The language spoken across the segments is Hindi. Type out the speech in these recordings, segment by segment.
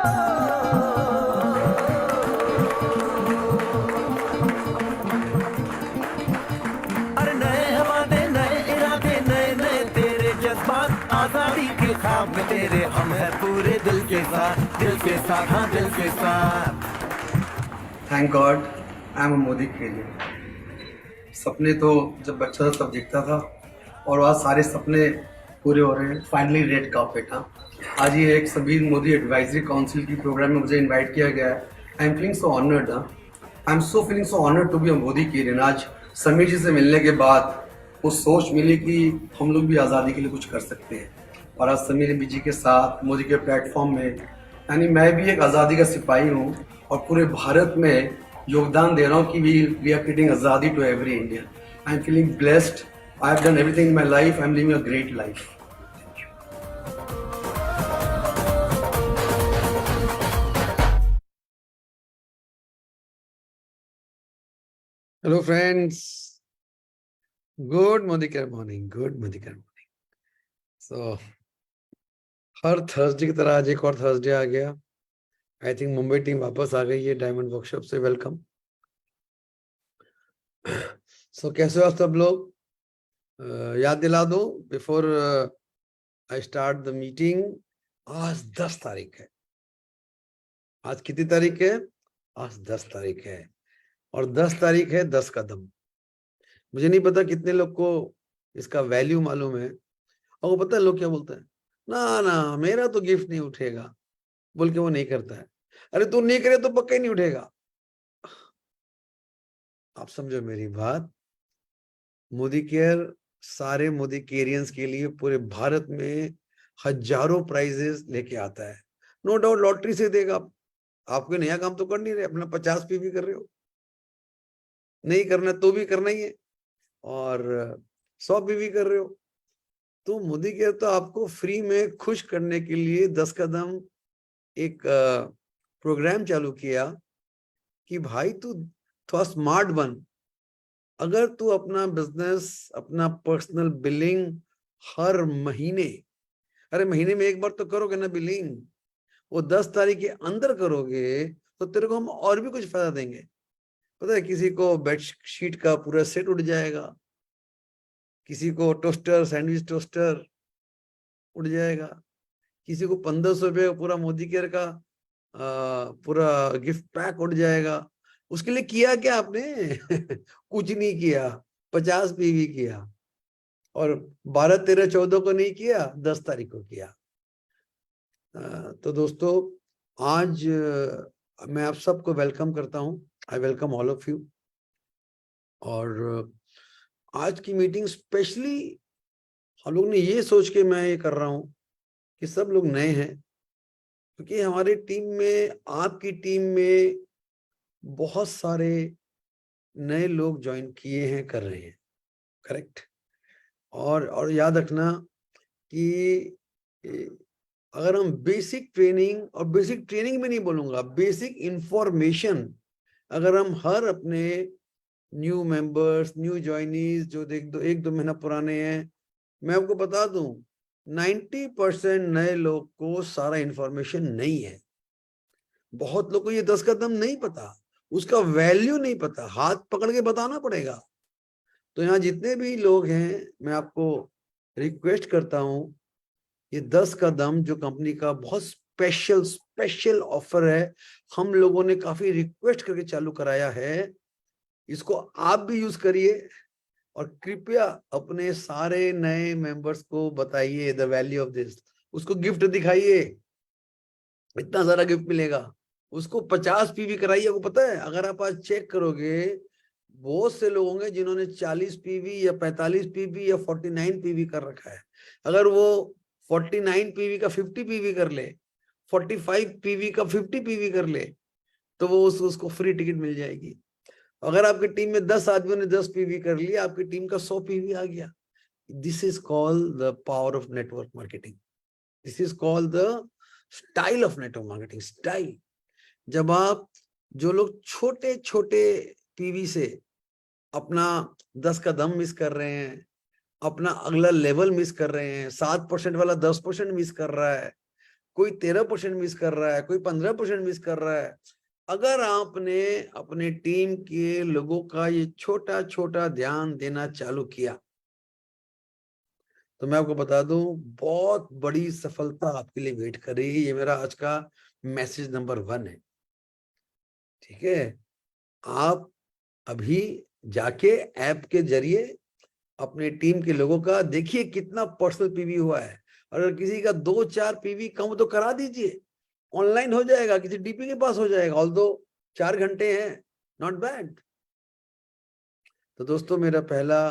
अरे नए हवाले नए इरादे नए नए तेरे जज्बात आजादी के ख्वाब में तेरे हम है पूरे दिल के साथ दिल के साथ हाँ दिल के साथ। Thank God I am a Modi failure. सपने तो जब बच्चा था तब देखता था और आज सारे सपने पूरे हो रहे हैं। Finally red carpet. हाँ, आज ये एक सभी मोदी एडवाइजरी काउंसिल की प्रोग्राम में मुझे इनवाइट किया गया है। I am feeling so honoured. I am so feeling so honoured to be a Modi Kiran. आज समीर जी से मिलने के बाद वो सोच मिली कि हम लोग भी आज़ादी के लिए कुछ कर सकते हैं और आज समीर जी के साथ मोदी के प्लेटफॉर्म में यानी मैं भी एक आज़ादी का सिपाही हूँ और पूरे भारत में योगदान दे रहा हूँ कि वी आर क्रिएटिंग आज़ादी to every Indian. I am feeling blessed. I have done everything in my life. I am living a great life. Hello friends, good Modicare morning, good Modicare morning. So हर थर्सडे की तरह आज एक और थर्सडे आ गया। आई थिंक मुंबई टीम वापस आ गई है डायमंड वर्कशॉप से। वेलकम। सो कैसे हो आप सब लोग? याद दिला दूं before I start the meeting, आज 10 तारीख है। आज कितनी तारीख है? आज 10 तारीख है और 10 तारीख है 10 कदम। मुझे नहीं पता कितने लोग को इसका वैल्यू मालूम है। और वो पता है लोग क्या बोलते हैं, ना ना मेरा तो गिफ्ट नहीं उठेगा बोल के वो नहीं करता है। अरे तू नहीं करे तो पक्का ही नहीं उठेगा। आप समझो मेरी बात। मोदी केयर सारे मोदी केरियंस के लिए पूरे भारत में हजारों प्राइजेस लेके आता है। नो डाउट लॉटरी से देगा। आपको नया काम तो कर नहीं रहे, अपना 50 पीवी कर रहे हो, नहीं करना तो भी करना ही है, और 100 पीवी कर रहे हो। तो मोदी केयर तो आपको फ्री में खुश करने के लिए 10 कदम एक प्रोग्राम चालू किया कि भाई तू थोड़ा स्मार्ट बन। अगर तू अपना बिजनेस, अपना पर्सनल बिलिंग हर महीने, अरे महीने में एक बार तो करोगे ना बिलिंग, वो 10 तारीख के अंदर करोगे तो तेरे को हम और भी कुछ फायदा देंगे। पता है, किसी को बेडशीट का पूरा सेट उठ जाएगा, किसी को टोस्टर, सैंडविच टोस्टर उठ जाएगा, किसी को 1500 रुपये का पूरा मोदी केयर का पूरा गिफ्ट पैक उठ जाएगा। उसके लिए किया क्या आपने? कुछ नहीं किया। 50 पीवी किया और 12, 13, 14 को नहीं किया, 10 तारीख को किया। तो दोस्तों आज मैं आप सबको वेलकम करता हूं। I welcome all of you. और आज की मीटिंग स्पेशली हम लोग ने ये सोच के मैं ये कर रहा हूं कि सब लोग नए हैं, क्योंकि हमारी टीम में, आपकी टीम में बहुत सारे नए लोग ज्वाइन किए हैं, कर रहे हैं, करेक्ट। और याद रखना कि अगर हम बेसिक ट्रेनिंग, और बेसिक ट्रेनिंग में नहीं बोलूंगा, बेसिक इंफॉर्मेशन, अगर हम हर अपने न्यू मेंबर्स, न्यू ज्वाइनीज जो एक दो महीना पुराने हैं, मैं आपको बता दूं 90% नए लोग को सारा इंफॉर्मेशन नहीं है। बहुत लोग को ये 10 कदम नहीं पता, उसका वैल्यू नहीं पता, हाथ पकड़ के बताना पड़ेगा। तो यहाँ जितने भी लोग हैं, मैं आपको रिक्वेस्ट करता हूं, ये 10 कदम जो कंपनी का बहुत स्पेशल ऑफर है, हम लोगों ने काफी रिक्वेस्ट करके चालू कराया है, इसको आप भी यूज करिए और कृपया अपने सारे नए मेंबर्स को बताइए द वैल्यू ऑफ दिस। उसको गिफ्ट दिखाइए, इतना सारा गिफ्ट मिलेगा। उसको 50 पीवी कराइए। आपको पता है, अगर आप आज चेक करोगे, बहुत से लोग होंगे जिन्होंने 40 पीवी या 45 पीवी या 49 पीवी कर रखा है। अगर वो 49 पीवी का 50 पीवी कर ले, 45 पीवी का 50 पीवी कर ले, तो वो उसको फ्री टिकट मिल जाएगी। अगर आपकी टीम में 10 आदमियों ने 10 पीवी कर लिया, आपकी टीम का 100 पीवी आ गया। This is called the power of network marketing. This is called the style of network marketing. Style, जब आप, जो लोग छोटे छोटे पीवी से अपना 10 कदम मिस कर रहे हैं, अपना अगला लेवल मिस कर रहे हैं, 7% वाला 10% मिस कर रहा है, कोई 13% मिस कर रहा है, कोई 15% मिस कर रहा है। अगर आपने अपने टीम के लोगों का ये छोटा छोटा ध्यान देना चालू किया तो मैं आपको बता दूं बहुत बड़ी सफलता आपके लिए वेट कर रही है। ये मेरा आज का मैसेज नंबर 1 है। ठीक है, आप अभी जाके ऐप के जरिए अपने टीम के लोगों का देखिए कितना पर्सनल पीवी हुआ है। अगर किसी का 2-4 पीवी कम तो करा दीजिए, ऑनलाइन हो जाएगा, किसी डीपी के पास हो जाएगा। ऑल दो 4 घंटे हैं, नॉट बैड। तो दोस्तों मेरा पहला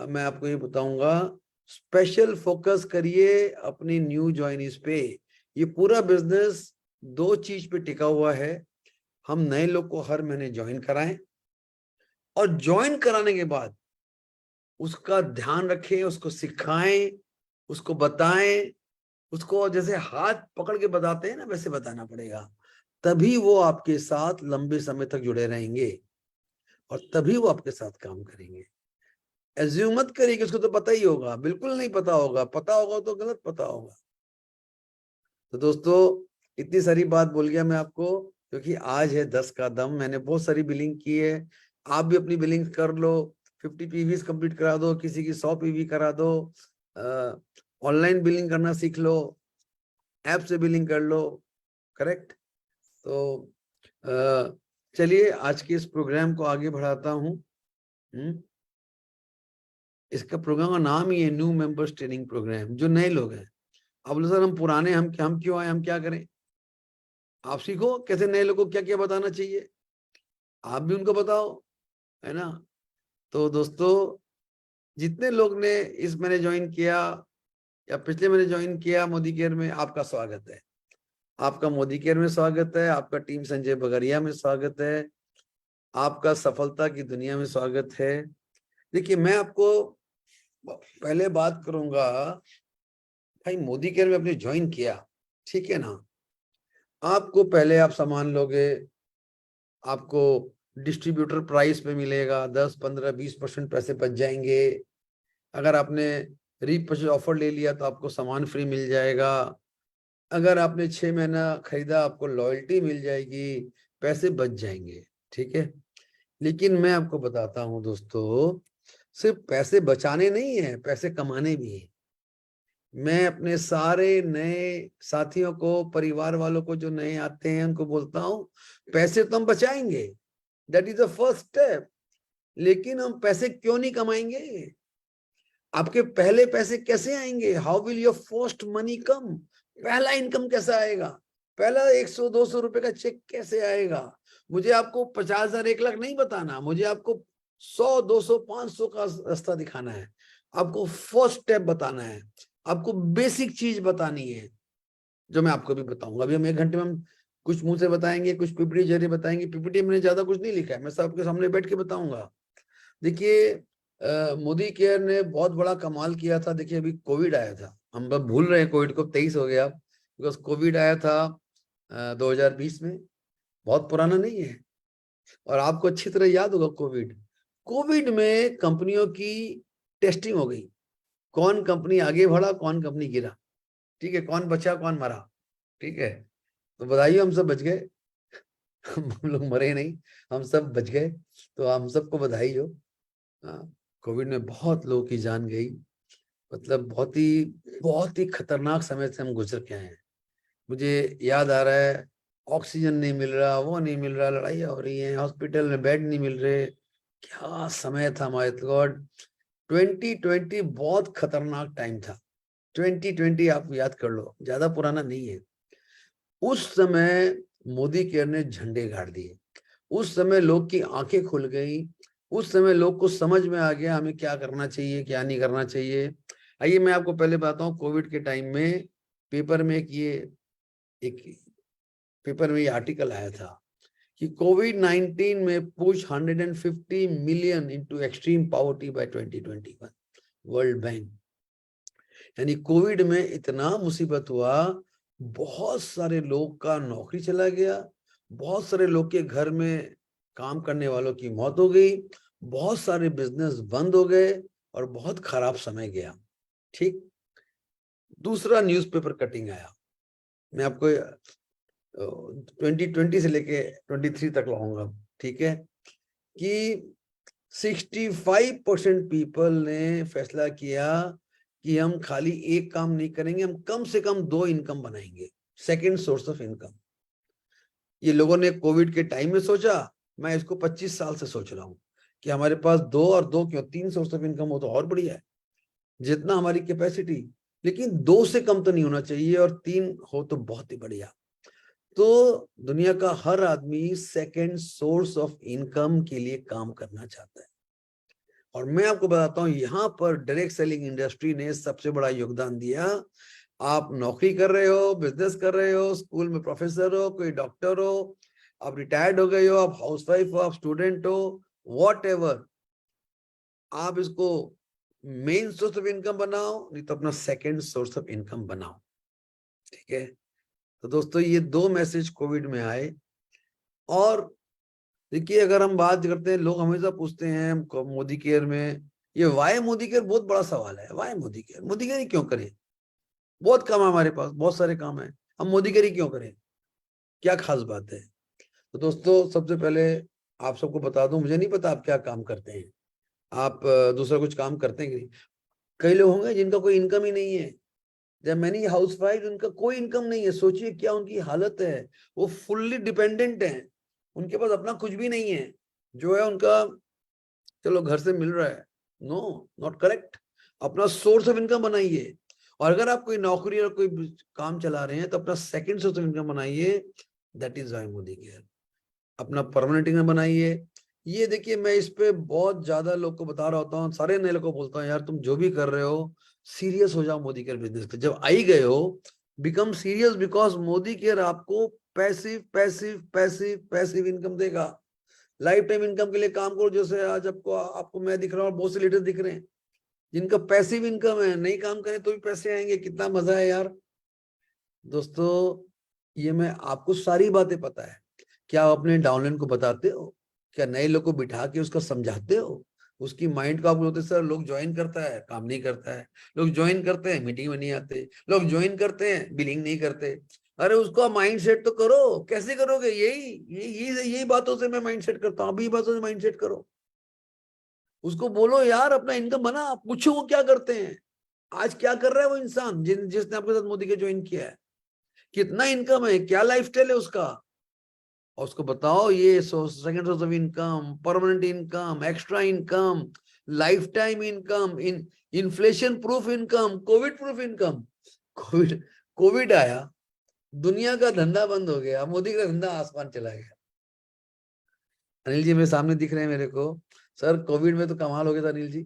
मैं आपको ये बताऊंगा, स्पेशल फोकस करिए अपनी न्यू ज्वाइनीज पे। ये पूरा बिजनेस 2 चीज पे टिका हुआ है। हम नए लोग को हर महीने ज्वाइन कराएं और ज्वाइन कराने के बाद उसका ध्यान रखें, उसको सिखाएं, उसको बताएं, उसको जैसे हाथ पकड़ के बताते हैं ना वैसे बताना पड़ेगा। तभी वो आपके साथ लंबे समय तक जुड़े रहेंगे और तभी वो आपके साथ काम करेंगे। एज्यूम मत करिए कि उसको तो पता ही होगा, बिल्कुल नहीं पता होगा। पता होगा तो गलत पता होगा। तो दोस्तों इतनी सारी बात बोल गया मैं आपको, क्योंकि आज है 10 का दम। मैंने बहुत सारी बिलिंग की है, आप भी अपनी बिलिंग कर लो। 50 पीवीज कंप्लीट करा दो, किसी की 100 पीवी करा दो, ऑनलाइन बिलिंग करना सीख लो, ऐप से बिलिंग कर लो। करेक्ट। तो चलिए आज के इस प्रोग्राम को आगे बढ़ाता हूँ। इसका प्रोग्राम का नाम ही है न्यू मेंबर्स ट्रेनिंग प्रोग्राम। जो नए लोग हैं, अब बोले सर हम पुराने, हम क्यों आए, हम क्या करें? आप सीखो कैसे नए लोगों को क्या क्या बताना चाहिए, आप भी उनको बताओ, है ना। तो दोस्तों जितने लोग ने इस महीने ज्वाइन किया या पिछले महीने ज्वाइन किया मोदी केयर में, आपका स्वागत है। आपका मोदी केयर में स्वागत है, आपका टीम संजय बगरिया में स्वागत है, आपका सफलता की दुनिया में स्वागत है। देखिए मैं आपको पहले बात करूंगा, भाई मोदी केयर में आपने ज्वाइन किया, ठीक है ना। आपको पहले आप सामान लोगे, आपको डिस्ट्रीब्यूटर प्राइस पे मिलेगा, 10, 15, 20% पैसे बच जाएंगे। अगर आपने रीपर्चेज ऑफर ले लिया तो आपको सामान फ्री मिल जाएगा। अगर आपने 6 महीना खरीदा आपको लॉयल्टी मिल जाएगी, पैसे बच जाएंगे। ठीक है, लेकिन मैं आपको बताता हूं दोस्तों, सिर्फ पैसे बचाने नहीं है, पैसे कमाने भी है। मैं अपने सारे नए साथियों को, परिवार वालों को जो नए आते हैं उनको बोलता हूं, पैसे तो हम बचाएंगे, that is the first step. लेकिन हम पैसे क्यों नहीं कमाएंगे? आपके पहले पैसे कैसे आएंगे? How will your first money come? पहला इनकम कैसा आएगा? पहला 100-200 रुपए का चेक कैसे आएगा? मुझे आपको 50,000 1 लाख नहीं बताना, मुझे आपको 100, 200, 500 का रास्ता दिखाना है। आपको फर्स्ट स्टेप बताना है, आपको बेसिक चीज बतानी है, जो मैं आपको भी बताऊंगा। अभी हम 1 घंटे में हम कुछ मुंह से बताएंगे, कुछ पीपीटी जरिए बताएंगे। पीपीटी में ज्यादा कुछ नहीं लिखा है, मैं सबके सामने बैठ के बताऊंगा। देखिए मोदी केयर ने बहुत बड़ा कमाल किया था। देखिए अभी कोविड आया था, हम बस भूल रहे हैं कोविड को, 23 हो गया, बिकॉज कोविड आया था 2020 में, बहुत पुराना नहीं है। और आपको अच्छी तरह याद होगा कोविड में कंपनियों की टेस्टिंग हो गई, कौन कंपनी आगे बढ़ा, कौन कंपनी गिरा। ठीक है, कौन बचा कौन मरा। ठीक है, तो बधाई, हम सब बच गए। हम लोग मरे नहीं, हम सब बच गए, तो हम सबको बधाई हो। कोविड में बहुत लोगों की जान गई, मतलब बहुत ही खतरनाक समय से हम गुजर के आए हैं। मुझे याद आ रहा है, ऑक्सीजन नहीं मिल रहा, वो नहीं मिल रहा, लड़ाइयाँ हो रही हैं, हॉस्पिटल में बेड नहीं मिल रहे। क्या समय था माय गॉड। 2020 बहुत खतरनाक टाइम था। 2020 आप याद कर लो, ज्यादा पुराना नहीं है। उस समय मोदी केयर ने झंडे गाड़ दिए, उस समय लोग की आंखें खुल गई, उस समय लोग को समझ में आ गया हमें क्या करना चाहिए क्या नहीं करना चाहिए। आइए मैं आपको पहले बताऊं, कोविड के टाइम में पेपर में ये आर्टिकल आया था कि कोविड-19 में push 150 million into extreme poverty by 2021, World Bank. यानी कोविड में इतना मुसीबत हुआ, बहुत सारे लोग का नौकरी चला गया, बहुत सारे लोग के घर में काम करने वालों की मौत हो गई, बहुत सारे बिजनेस बंद हो गए और बहुत खराब समय गया। ठीक, दूसरा न्यूज़पेपर कटिंग आया, मैं आपको 2020 से लेके 23 तक लाऊंगा, ठीक है, कि 65% पीपल ने फैसला किया कि हम खाली एक काम नहीं करेंगे, हम कम से कम 2 इनकम बनाएंगे, सेकंड सोर्स ऑफ इनकम। ये लोगों ने कोविड के टाइम में सोचा, मैं इसको 25 साल से सोच रहा हूं कि हमारे पास 2 और 2 क्यों 3 सोर्स ऑफ इनकम हो तो और बढ़िया है, जितना हमारी कैपेसिटी, लेकिन 2 से कम तो नहीं होना चाहिए और 3 हो तो बहुत ही बढ़िया। तो दुनिया का हर आदमी सेकंड सोर्स ऑफ इनकम के लिए काम करना चाहता है, और मैं आपको बताता हूं यहाँ पर डायरेक्ट सेलिंग इंडस्ट्री ने सबसे बड़ा योगदान दिया। आप नौकरी कर रहे हो, बिजनेस कर रहे हो, स्कूल में प्रोफेसर हो, कोई डॉक्टर हो, आप रिटायर्ड हो गए हो, आप हाउसवाइफ हो, आप स्टूडेंट हो, वॉट एवर, आप इसको मेन सोर्स ऑफ इनकम बनाओ, नहीं तो अपना सेकंड सोर्स ऑफ इनकम बनाओ, ठीक है। तो दोस्तों ये 2 मैसेज कोविड में आए। और देखिए अगर हम बात करते हैं, लोग हमेशा पूछते हैं मोदी केयर में, ये वाई मोदी केयर बहुत बड़ा सवाल है। Why Modicare? Modicare ही क्यों करें? बहुत काम है हमारे पास, बहुत सारे काम है, हम मोदी केयर ही क्यों करें? क्या खास बात है? तो दोस्तों सबसे पहले आप सबको बता दूं, मुझे नहीं पता आप क्या काम करते हैं, आप दूसरा कुछ काम करते हैं कि नहीं। कई लोग होंगे जिनका कोई इनकम ही नहीं है, जब मैनी हाउसवाइफ, उनका कोई इनकम नहीं है। सोचिए क्या उनकी हालत है, वो फुल्ली डिपेंडेंट है, उनके पास अपना कुछ भी नहीं है, जो है उनका चलो घर से मिल रहा है, नो, नॉट करेक्ट। अपना सोर्स ऑफ इनकम बनाइए, और अगर आप कोई नौकरी और कोई काम चला रहे हैं तो अपना सेकंड सोर्स ऑफ इनकम बनाइए, that is why Modicare. अपना परमानेंट इनकम बनाइए। ये देखिए मैं इस पे बहुत ज्यादा लोग को बता रहा होता हूँ, सारे नए लोग को बोलता हूँ, यार तुम जो भी कर रहे हो सीरियस हो जाओ मोदी केयर बिजनेस पे। जब आई गए हो, become serious, because Modicare आपको passive passive passive passive income देगा। लाइफ टाइम इनकम के लिए काम करो। जैसे आज आपको आपको मैं दिख रहा हूँ, बहुत से लीडर्स दिख रहे हैं जिनका पैसिव इनकम है, नहीं काम करें तो भी पैसे आएंगे, कितना मजा है यार। दोस्तों ये मैं आपको सारी बातें पता है, क्या आप अपने डाउनलाइन को बताते हो? क्या नए लोग को बिठा के उसका समझाते हो? उसकी माइंड को आप बोलते सर लोग ज्वाइन करता है काम नहीं करता है, लोग ज्वाइन करते हैं मीटिंग में नहीं आते, लोग ज्वाइन करते हैं बिलिंग नहीं करते। अरे उसका माइंड सेट तो करो। कैसे करोगे? यही बातों से मैं माइंड सेट करता हूँ, अभी बातों से माइंड सेट करो। उसको बोलो यार अपना इनकम बना, पूछो वो क्या करते हैं, आज क्या कर रहा है वो इंसान जिसने आपके साथ मोदी के ज्वाइन किया है, कितना इनकम है, क्या लाइफस्टाइल है उसका, और उसको बताओ ये second source of income, permanent income, extra income, life time income, inflation proof income, Covid proof income. Covid आया, दुनिया का धंधा बंद हो गया, मोदी का धंधा आसमान चला गया। अनिल जी मेरे सामने दिख रहे हैं मेरे को। सर कोविड में तो कमाल हो गया था अनिल जी,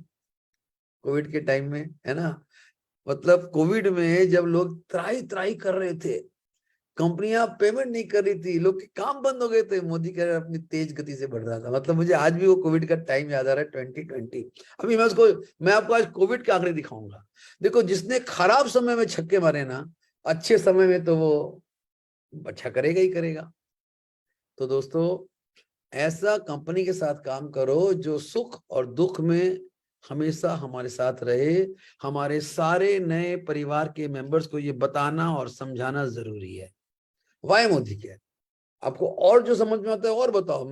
कोविड के टाइम में, है ना। मतलब कोविड में जब लोग त्राही त्राही कर रहे थे, कंपनियां पेमेंट नहीं कर रही थी, लोग के काम बंद हो गए थे, मोदी का अपनी तेज गति से बढ़ रहा था। मतलब मुझे आज भी वो कोविड का टाइम याद आ रहा है, 2020। अभी मैं आपको आज कोविड के आंकड़े दिखाऊंगा। देखो जिसने खराब समय में छक्के मारे ना, अच्छे समय में तो वो अच्छा करेगा ही करेगा। तो दोस्तों ऐसा कंपनी के साथ काम करो जो सुख और दुख में हमेशा हमारे साथ रहे। हमारे सारे नए परिवार के मेंबर्स को ये बताना और समझाना जरूरी है। Why Modicare? आपको और जो समझ में आता है और बताओ,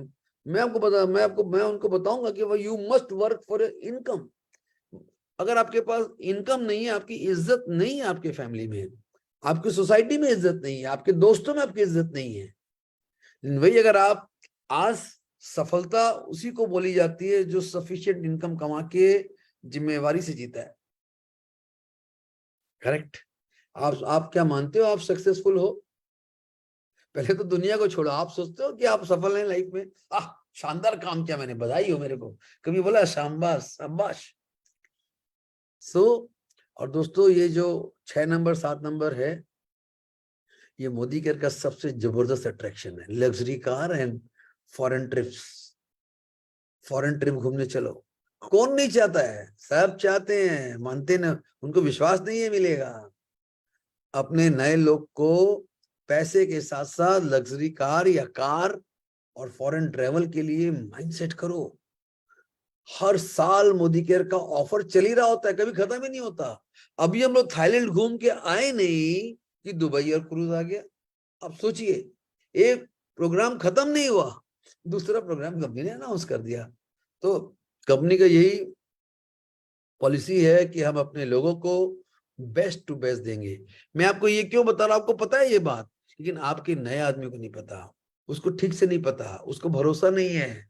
मैं उनको बताऊंगा कि you must work for income. अगर आपके पास इनकम नहीं है, आपकी इज्जत नहीं है, आपके फैमिली में, आपकी सोसाइटी में इज्जत नहीं है, आपके दोस्तों में आपकी इज्जत नहीं है। वही अगर आप आज सफलता उसी को बोली जाती है जो सफिशिएंट इनकम कमा के जिम्मेवारी से जीता है। करेक्ट? आप क्या मानते हो आप सक्सेसफुल हो? पहले तो दुनिया को छोड़ो, आप सोचते हो कि आप सफल हैं लाइफ में? शानदार काम किया मैंने, बधाई हो मेरे को, कभी बोला शाबाश शाबाश। और दोस्तों ये जो 6 नंबर 7 नंबर है, ये मोदी केयर का सबसे जबरदस्त अट्रैक्शन है। Luxury car and foreign trips, foreign trip घूमने चलो। कौन नहीं चाहता है? सब चाहते हैं, मानते ना, उनको विश्वास नहीं है मिलेगा। अपने नए लोग को पैसे के साथ साथ लग्जरी कार या कार और फॉरेन ट्रेवल के लिए माइंडसेट करो। हर साल मोदी केयर का ऑफर चल ही रहा होता है, कभी खत्म ही नहीं होता। अभी हम लोग थाईलैंड घूम के आए नहीं, कि दुबई और क्रूज आ गया। अब सोचिए, एक प्रोग्राम खत्म नहीं हुआ, दूसरा प्रोग्राम कंपनी ने अनाउंस कर दिया। तो कंपनी का यही पॉलिसी है कि हम अपने लोगों को बेस्ट टू बेस्ट देंगे। मैं आपको ये क्यों बता रहा हूं, आपको पता है ये बात, लेकिन आपके नए आदमी को नहीं पता, उसको ठीक से नहीं पता, उसको भरोसा नहीं है,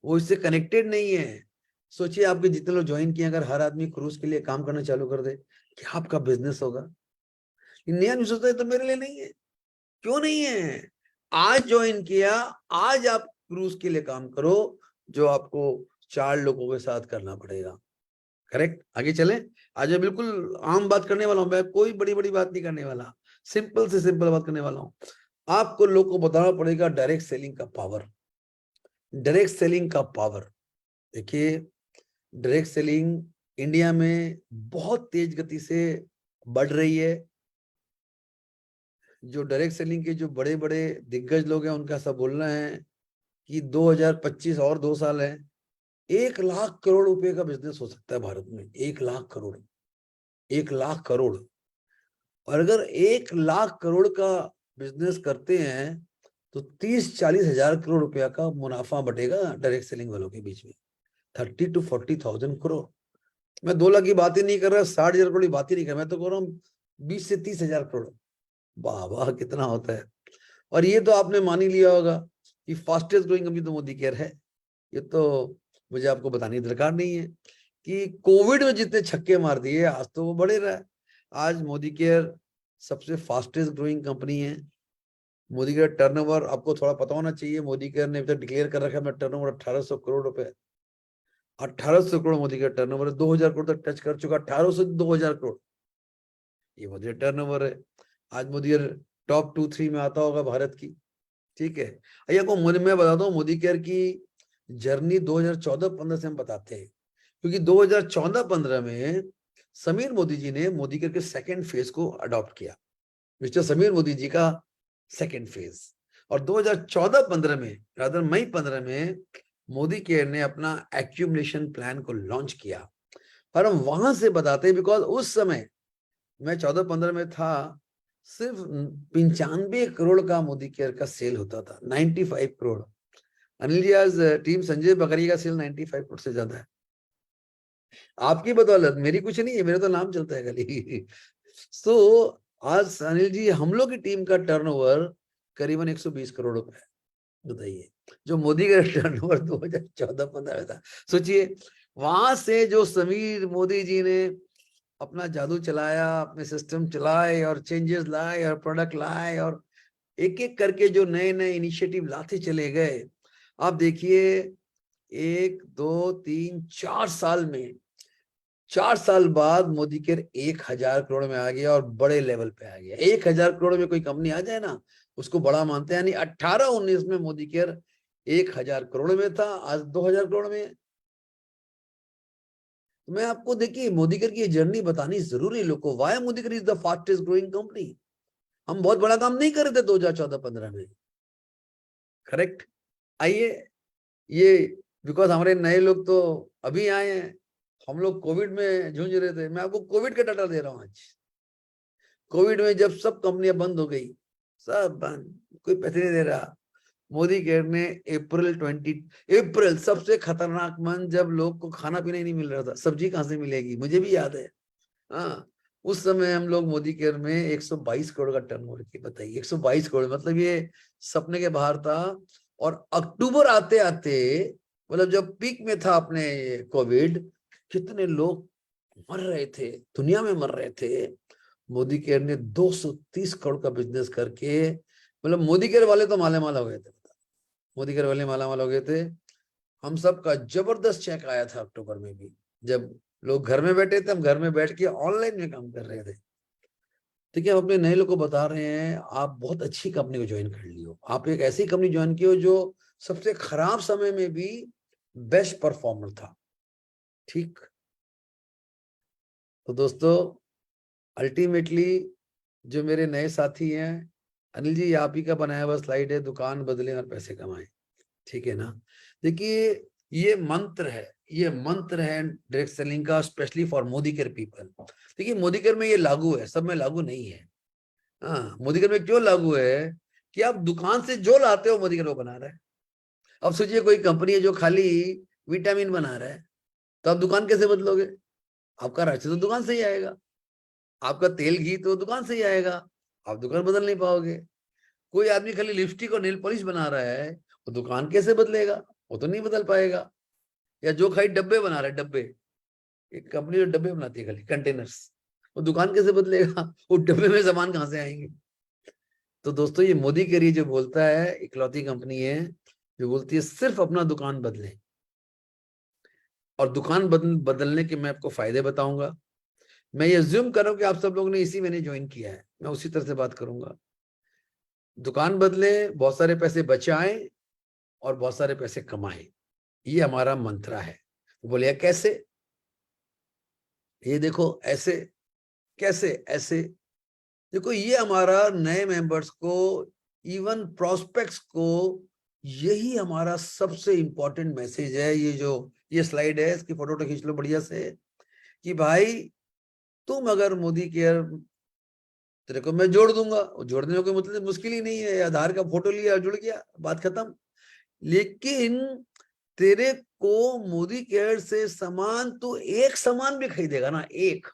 वो इससे कनेक्टेड नहीं है। सोचिए, आपके जितने लोग ज्वाइन किए, अगर हर आदमी क्रूज के लिए काम करना चालू कर दे, क्या आपका बिजनेस होगा? नया नहीं सोचता है तो मेरे लिए नहीं है। क्यों नहीं है? आज ज्वाइन किया, आज आप क्रूज के लिए काम करो, जो आपको 4 लोगों के साथ करना पड़ेगा। करेक्ट? आगे चले। आज मैं बिल्कुल आम बात करने वाला हूं, मैं कोई बड़ी बड़ी बात नहीं करने वाला, सिंपल से सिंपल बात करने वाला हूं। आपको लोग को बताना पड़ेगा डायरेक्ट सेलिंग का पावर। डायरेक्ट सेलिंग का पावर, देखिए, डायरेक्ट सेलिंग इंडिया में बहुत तेज गति से बढ़ रही है। जो डायरेक्ट सेलिंग के जो बड़े बड़े दिग्गज लोग हैं, उनका सब बोलना है कि 2025 और 2 साल है, 1 लाख करोड़ रुपए का बिजनेस हो सकता है भारत में। 1 लाख करोड़, 1 लाख करोड़। और अगर 1 लाख करोड़ का बिजनेस करते हैं तो 30-40 हजार करोड़ रुपया का मुनाफा बटेगा डायरेक्ट सेलिंग वालों के बीच में। 30 to 40,000 करोड़। मैं 2 लाख की बात ही नहीं कर रहा, 60,000 करोड़ की बात ही नहीं कर रहा, मैं तो कह रहा हूँ 20 से 30 हजार करोड़। वाह वाह, कितना होता है। और ये तो आपने मान ही लिया होगा कि फास्टेस्ट ग्रोइंग कंपनी तो मोदी केयर है। ये तो मुझे आपको बताने की दरकार नहीं है कि कोविड में जितने छक्के मार दिए, आज तो वो बढ़े रहा है। आज मोदी केयर सबसे फास्टेस्ट ग्रोइंग कंपनी है। मोदी केयर टर्नओवर आपको थोड़ा पता होना चाहिए, मोदी केयर ने अभी तक डिक्लेयर कर रखा है मैं टर्नओवर 1800 करोड़ रुपए। 1800 करोड़ मोदी केयर टर्नओवर, 2000 करोड़ तक टच कर चुका। 1800 से 2000 करोड़ ये मोदी केयर टर्नओवर है। आज मोदी केयर टॉप 2-3 में आता होगा भारत की। ठीक है, ये को मैं बताता हूँ, मोदी केयर की जर्नी 2014-15 से हम बताते हैं, क्योंकि 2014-15 में समीर मोदी जी ने मोदी केयर के सेकंड फेज को अडॉप्ट किया, मिस्टर समीर मोदी जी का सेकंड फेज। और 2014-15 में, रादर मई 15 में, मोदी केयर ने अपना एक्यूमुलेशन प्लान को लॉन्च किया। और हम वहां से बताते हैं, बिकॉज उस समय मैं 14-15 में था, सिर्फ 95 करोड़ का मोदी केयर का सेल होता था। 95 करोड़। अनिल जी, आज टीम संजय बकरी का सेल 95 करोड़ से ज्यादा है। आपकी बदौलत, मेरी कुछ नहीं है, मेरा तो नाम चलता है खाली। सो आज अनिल जी, हम लोग की टीम का टर्नओवर करीबन 120 करोड़ रुपए है। बताइए, जो मोदी का टर्नओवर 2014-15 में था। सोचिए, वहां से जो समीर मोदी जी ने अपना जादू चलाया, अपने सिस्टम चलाए और चेंजेस लाए और प्रोडक्ट लाए और एक एक करके जो नए नए इनिशिएटिव लाते चले गए। आप देखिए, 1, 2, 3, 4 साल में, 4 साल बाद मोदी केयर 1000 करोड़ में आ गया और बड़े लेवल पे आ गया। 1000 करोड़ में कोई कंपनी आ जाए ना, उसको बड़ा मानते हैं। यानी 18-19 में मोदी केयर 1000 करोड़ में था, आज 2000 करोड़ में है। मैं आपको, देखिए, मोदी केयर की जर्नी बतानी जरूरी है लोग को। Why Modicare is the fastest growing company. हम बहुत बड़ा काम नहीं कर रहे थे 2014-15 में। करेक्ट? आइए, ये बिकॉज हमारे नए लोग तो अभी आए हैं, हम लोग कोविड में जूझ रहे थे। मैं आपको कोविड का डाटा दे रहा हूं आज। कोविड में जब सब कंपनियां बंद हो गई, सब बंद, कोई पैसे नहीं दे रहा, मोदी केयर ने अप्रैल सबसे खतरनाक मंथ, जब लोग को खाना पीना ही नहीं मिल रहा था, सब्जी कहां से मिलेगी, मुझे भी याद है। हाँ, उस समय हम लोग मोदी केयर में 122 करोड़ का टर्नओवर किया। बताइए, 122 करोड़, मतलब ये सपने के बाहर था। और अक्टूबर आते आते, मतलब जब पीक में था अपने कोविड, कितने लोग मर रहे थे, दुनिया में मर रहे थे। मोदी केयर ने 230 करोड़ का बिजनेस करके, मतलब मोदी केयर वाले तो माले माल हो गए थे। मोदी केयर वाले माला माल हो गए थे। हम सब का जबरदस्त चेक आया था अक्टूबर में भी, जब लोग घर में बैठे थे, हम घर में बैठ के ऑनलाइन में काम कर रहे थे। ठीक है, हम अपने नए लोग को बता रहे हैं, आप बहुत अच्छी कंपनी को ज्वाइन कर लियो। आप एक ऐसी कंपनी ज्वाइन की हो जो सबसे खराब समय में भी बेस्ट परफॉर्मर था। ठीक, तो दोस्तों, अल्टीमेटली जो मेरे नए साथी हैं, अनिल जी, आप ही का बनाया हुआ स्लाइड है, दुकान बदले और पैसे कमाएं। ठीक है ना? देखिए, ये मंत्र है, ये मंत्र है डायरेक्ट सेलिंग का, specially for Modi care people. देखिए, मोदी केयर में ये लागू है, सब में लागू नहीं है। हाँ, मोदी केयर में क्यों लागू है कि आप दुकान से जो लाते हो मोदी केयर वो बना रहा है। अब सोचिए कोई कंपनी है जो खाली विटामिन बना रहा है, तो आप दुकान कैसे बदलोगे? आपका राशन तो दुकान से ही आएगा, आपका तेल घी तो दुकान से ही आएगा, आप दुकान बदल नहीं पाओगे। कोई आदमी खाली लिपस्टिक और नेल पॉलिश बना रहा है, वो दुकान कैसे बदलेगा? वो तो नहीं बदल पाएगा। या जो खाली डब्बे बना रहा है, डब्बे, एक कंपनी जो डब्बे बनाती है खाली कंटेनर्स, वो दुकान कैसे बदलेगा? वो डब्बे में सामान कहां से आएंगे? तो दोस्तों, ये मोदी के लिए जो बोलता है, इकलौती कंपनी है जो बोलती है सिर्फ अपना दुकान बदलें। और दुकान बदलने के मैं आपको फायदे बताऊंगा। मैं ये ज्यूम कर रहा हूं कि आप सब लोगों ने इसी महीने ज्वाइन किया है, मैं उसी तरह से बात करूंगा। दुकान बदले, बहुत सारे पैसे बचाएं और बहुत सारे पैसे कमाएं, ये हमारा मंत्रा है। वो बोले कैसे? ये देखो, ऐसे कैसे? ऐसे देखो, ये हमारा नए मेंबर्स को, इवन प्रोस्पेक्ट्स को, यही हमारा सबसे इंपॉर्टेंट मैसेज है। ये स्लाइड है, इसकी फोटो खींच लो बढ़िया से, कि भाई तुम अगर मोदी केयर, तेरे को मैं जोड़ दूंगा, जोड़ने में कोई मतलब मुश्किल ही नहीं है, आधार का फोटो लिया, जुड़ गया, बात खत्म। लेकिन तेरे को मोदी केयर से सामान, तो एक सामान भी खरीदेगा ना, एक,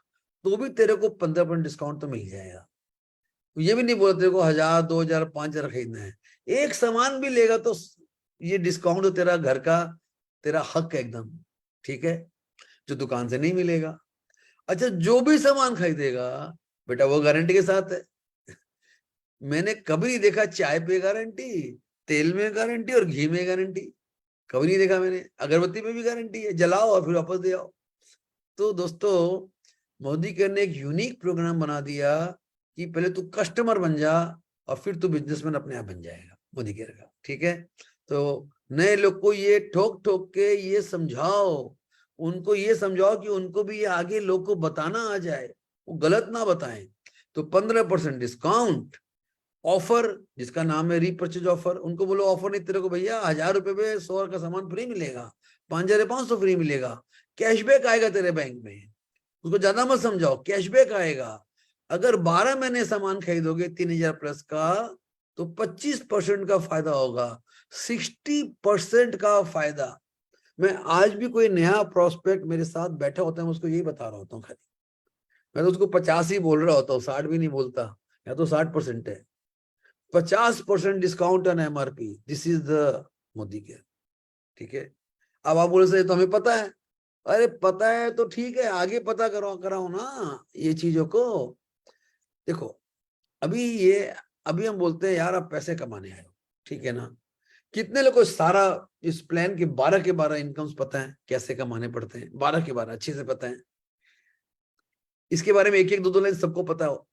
तो भी तेरे को 15% डिस्काउंट तो मिल जाएगा। ये भी नहीं बोला तेरे को 1000, 2000, 5000 खरीदना है, एक सामान भी लेगा तो ये डिस्काउंट तो तेरा घर का, तेरा हक है एकदम, ठीक है, जो दुकान से नहीं मिलेगा। अच्छा, जो भी सामान खरीदेगा बेटा वो गारंटी के साथ है। मैंने कभी नहीं देखा चाय पे गारंटी, तेल में गारंटी और घी में गारंटी, कभी नहीं देखा मैंने। अगरबत्ती में भी गारंटी है, जलाओ और फिर वापस दे आओ। तो दोस्तों, मोदी केयर ने एक यूनिक प्रोग्राम बना दिया कि पहले तू कस्टमर बन जा और फिर तू बिजनेसमैन अपने आप बन जाएगा मोदी केयर का, ठीक है। तो नए लोग को ये ठोक ठोक के ये समझाओ, उनको ये समझाओ कि उनको भी ये आगे लोग को बताना आ जाए, वो गलत ना बताएं। तो 15% डिस्काउंट ऑफर, जिसका नाम है रीपर्चेज ऑफर, उनको बोलो ऑफर नहीं, तेरे को भैया 1000 रुपए में 100 का सामान फ्री मिलेगा, 5500 फ्री मिलेगा, कैशबैक आएगा तेरे बैंक में। उसको ज्यादा मत समझाओ, कैशबैक आएगा। अगर 12 महीने सामान खरीदोगे 3000 प्लस का, तो 25% का फायदा होगा, 60% का फायदा। मैं आज भी कोई नया प्रोस्पेक्ट मेरे साथ बैठा होता है, मैं उसको यही बता रहा होता हूँ खाली। मैं तो उसको 50 ही बोल रहा होता हूँ, 60 भी नहीं बोलता, या तो 60% है। 50% discount on MRP, this is the Modi care, ठीक है। अब आप बोले से तो हमें पता है, अरे पता है तो ठीक है, आगे पता कराओ ना ये चीजों को। देखो, अभी हम बोलते हैं यार आप पैसे कमाने आए हो, ठीक है ना। कितने लोगों को सारा इस प्लान के 12 के 12 इनकम्स पता है, कैसे कमाने पड़ते हैं, 12 के 12 अच्छे से पता है। इसके बारे में एक एक दो दो लाइन सबको पता हो।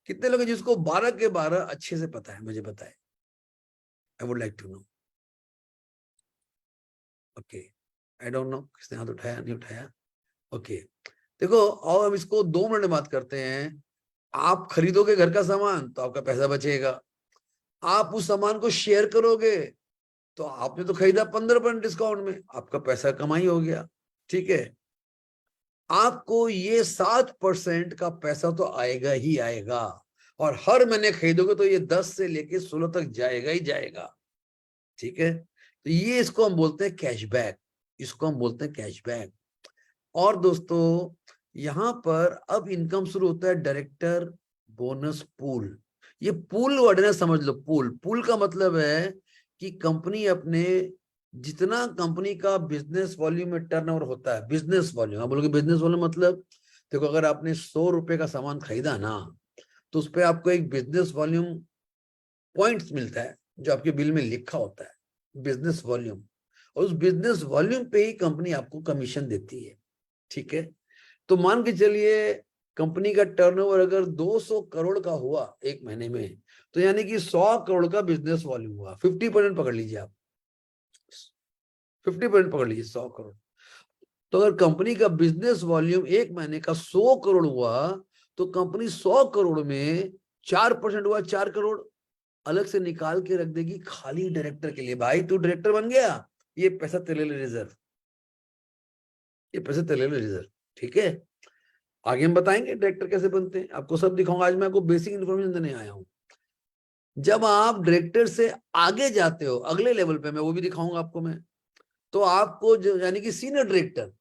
कितने लोग हैं जिसको 12 के 12 अच्छे से पता है? मुझे बताए, I would like to know. Okay, I don't know किसने हाथ उठाया नहीं उठाया। ओके, देखो, और हम इसको 2 मिनट में बात करते हैं। आप खरीदोगे घर का सामान तो आपका पैसा बचेगा, आप उस सामान को शेयर करोगे तो आपने तो खरीदा 15% डिस्काउंट में, आपका पैसा कमाई हो गया, ठीक है। आपको ये 7% का पैसा तो आएगा ही आएगा, और हर महीने खरीदोगे तो ये 10 से लेके 16 तक जाएगा ही जाएगा, ठीक है। तो ये इसको हम बोलते हैं कैशबैक, इसको हम बोलते हैं कैशबैक। और दोस्तों, यहां पर अब इनकम शुरू होता है डायरेक्टर बोनस पूल। ये पूल वर्ड है, समझ लो, पूल। पूल का मतलब है कि कंपनी अपने, जितना कंपनी का बिजनेस वॉल्यूम में टर्नओवर होता है, बिजनेस वॉल्यूम, आप बोलोगे बिजनेस वॉल्यूम मतलब, देखो अगर आपने 100 रुपए का सामान खरीदा ना, तो उस पर आपको एक बिजनेस वॉल्यूम पॉइंट्स मिलता है जो आपके बिल में लिखा होता है, बिजनेस वॉल्यूम। और उस बिजनेस वॉल्यूम पे ही कंपनी आपको कमीशन देती है, ठीक है। तो मान के चलिए कंपनी का टर्नओवर अगर 200 करोड़ का हुआ एक महीने में, तो यानी कि 100 करोड़ का बिजनेस वॉल्यूम हुआ। 50% पकड़ लीजिए आप, 50% पकड़ लीजिए, 100 करोड़। तो अगर कंपनी का बिजनेस वॉल्यूम एक महीने का 100 करोड़ हुआ, तो कंपनी 100 करोड़ में 4% हुआ, 4 करोड़ अलग से निकाल के रख देगी खाली डायरेक्टर के लिए। भाई तू डायरेक्टर बन गया, ये पैसा तेरे लिए रिजर्व, ये पैसा तेरे लिए रिजर्व, ठीक है। आगे हम बताएंगे डायरेक्टर कैसे बनते हैं, आपको सब दिखाऊंगा। आज मैं आपको बेसिक इन्फॉर्मेशन देने आया हूं। जब आप डायरेक्टर से आगे जाते हो अगले लेवल पे, मैं वो भी दिखाऊंगा आपको मैं, तो आपको यानी कि सीनियर डायरेक्टर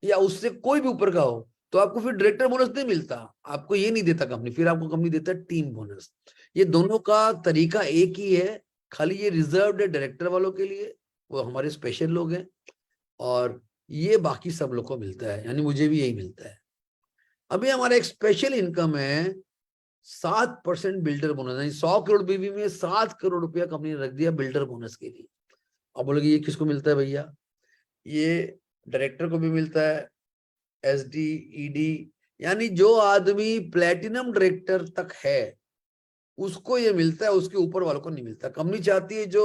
या उससे कोई भी ऊपर का हो, तो आपको फिर डायरेक्टर बोनस नहीं मिलता, आपको ये नहीं देता कंपनी, फिर आपको कंपनी देता है टीम बोनस। ये दोनों का तरीका एक ही है, खाली ये रिजर्व्ड है डायरेक्टर वालों के लिए, वो हमारे स्पेशल लोग हैं, और ये बाकी सब लोग को मिलता है, यानी मुझे भी यही मिलता है। अभी हमारा एक स्पेशल इनकम है 7% बिल्डर बोनस, यानी 100 करोड़ बीवी में 7 करोड़ रुपया कंपनी ने रख दिया बिल्डर बोनस के लिए। अब बोलोगे ये किसको मिलता है भैया? ये डायरेक्टर को भी मिलता है, एसडी, ईडी, यानी जो आदमी प्लेटिनम डायरेक्टर तक है उसको ये मिलता है, उसके ऊपर वालों को नहीं मिलता। कंपनी चाहती है जो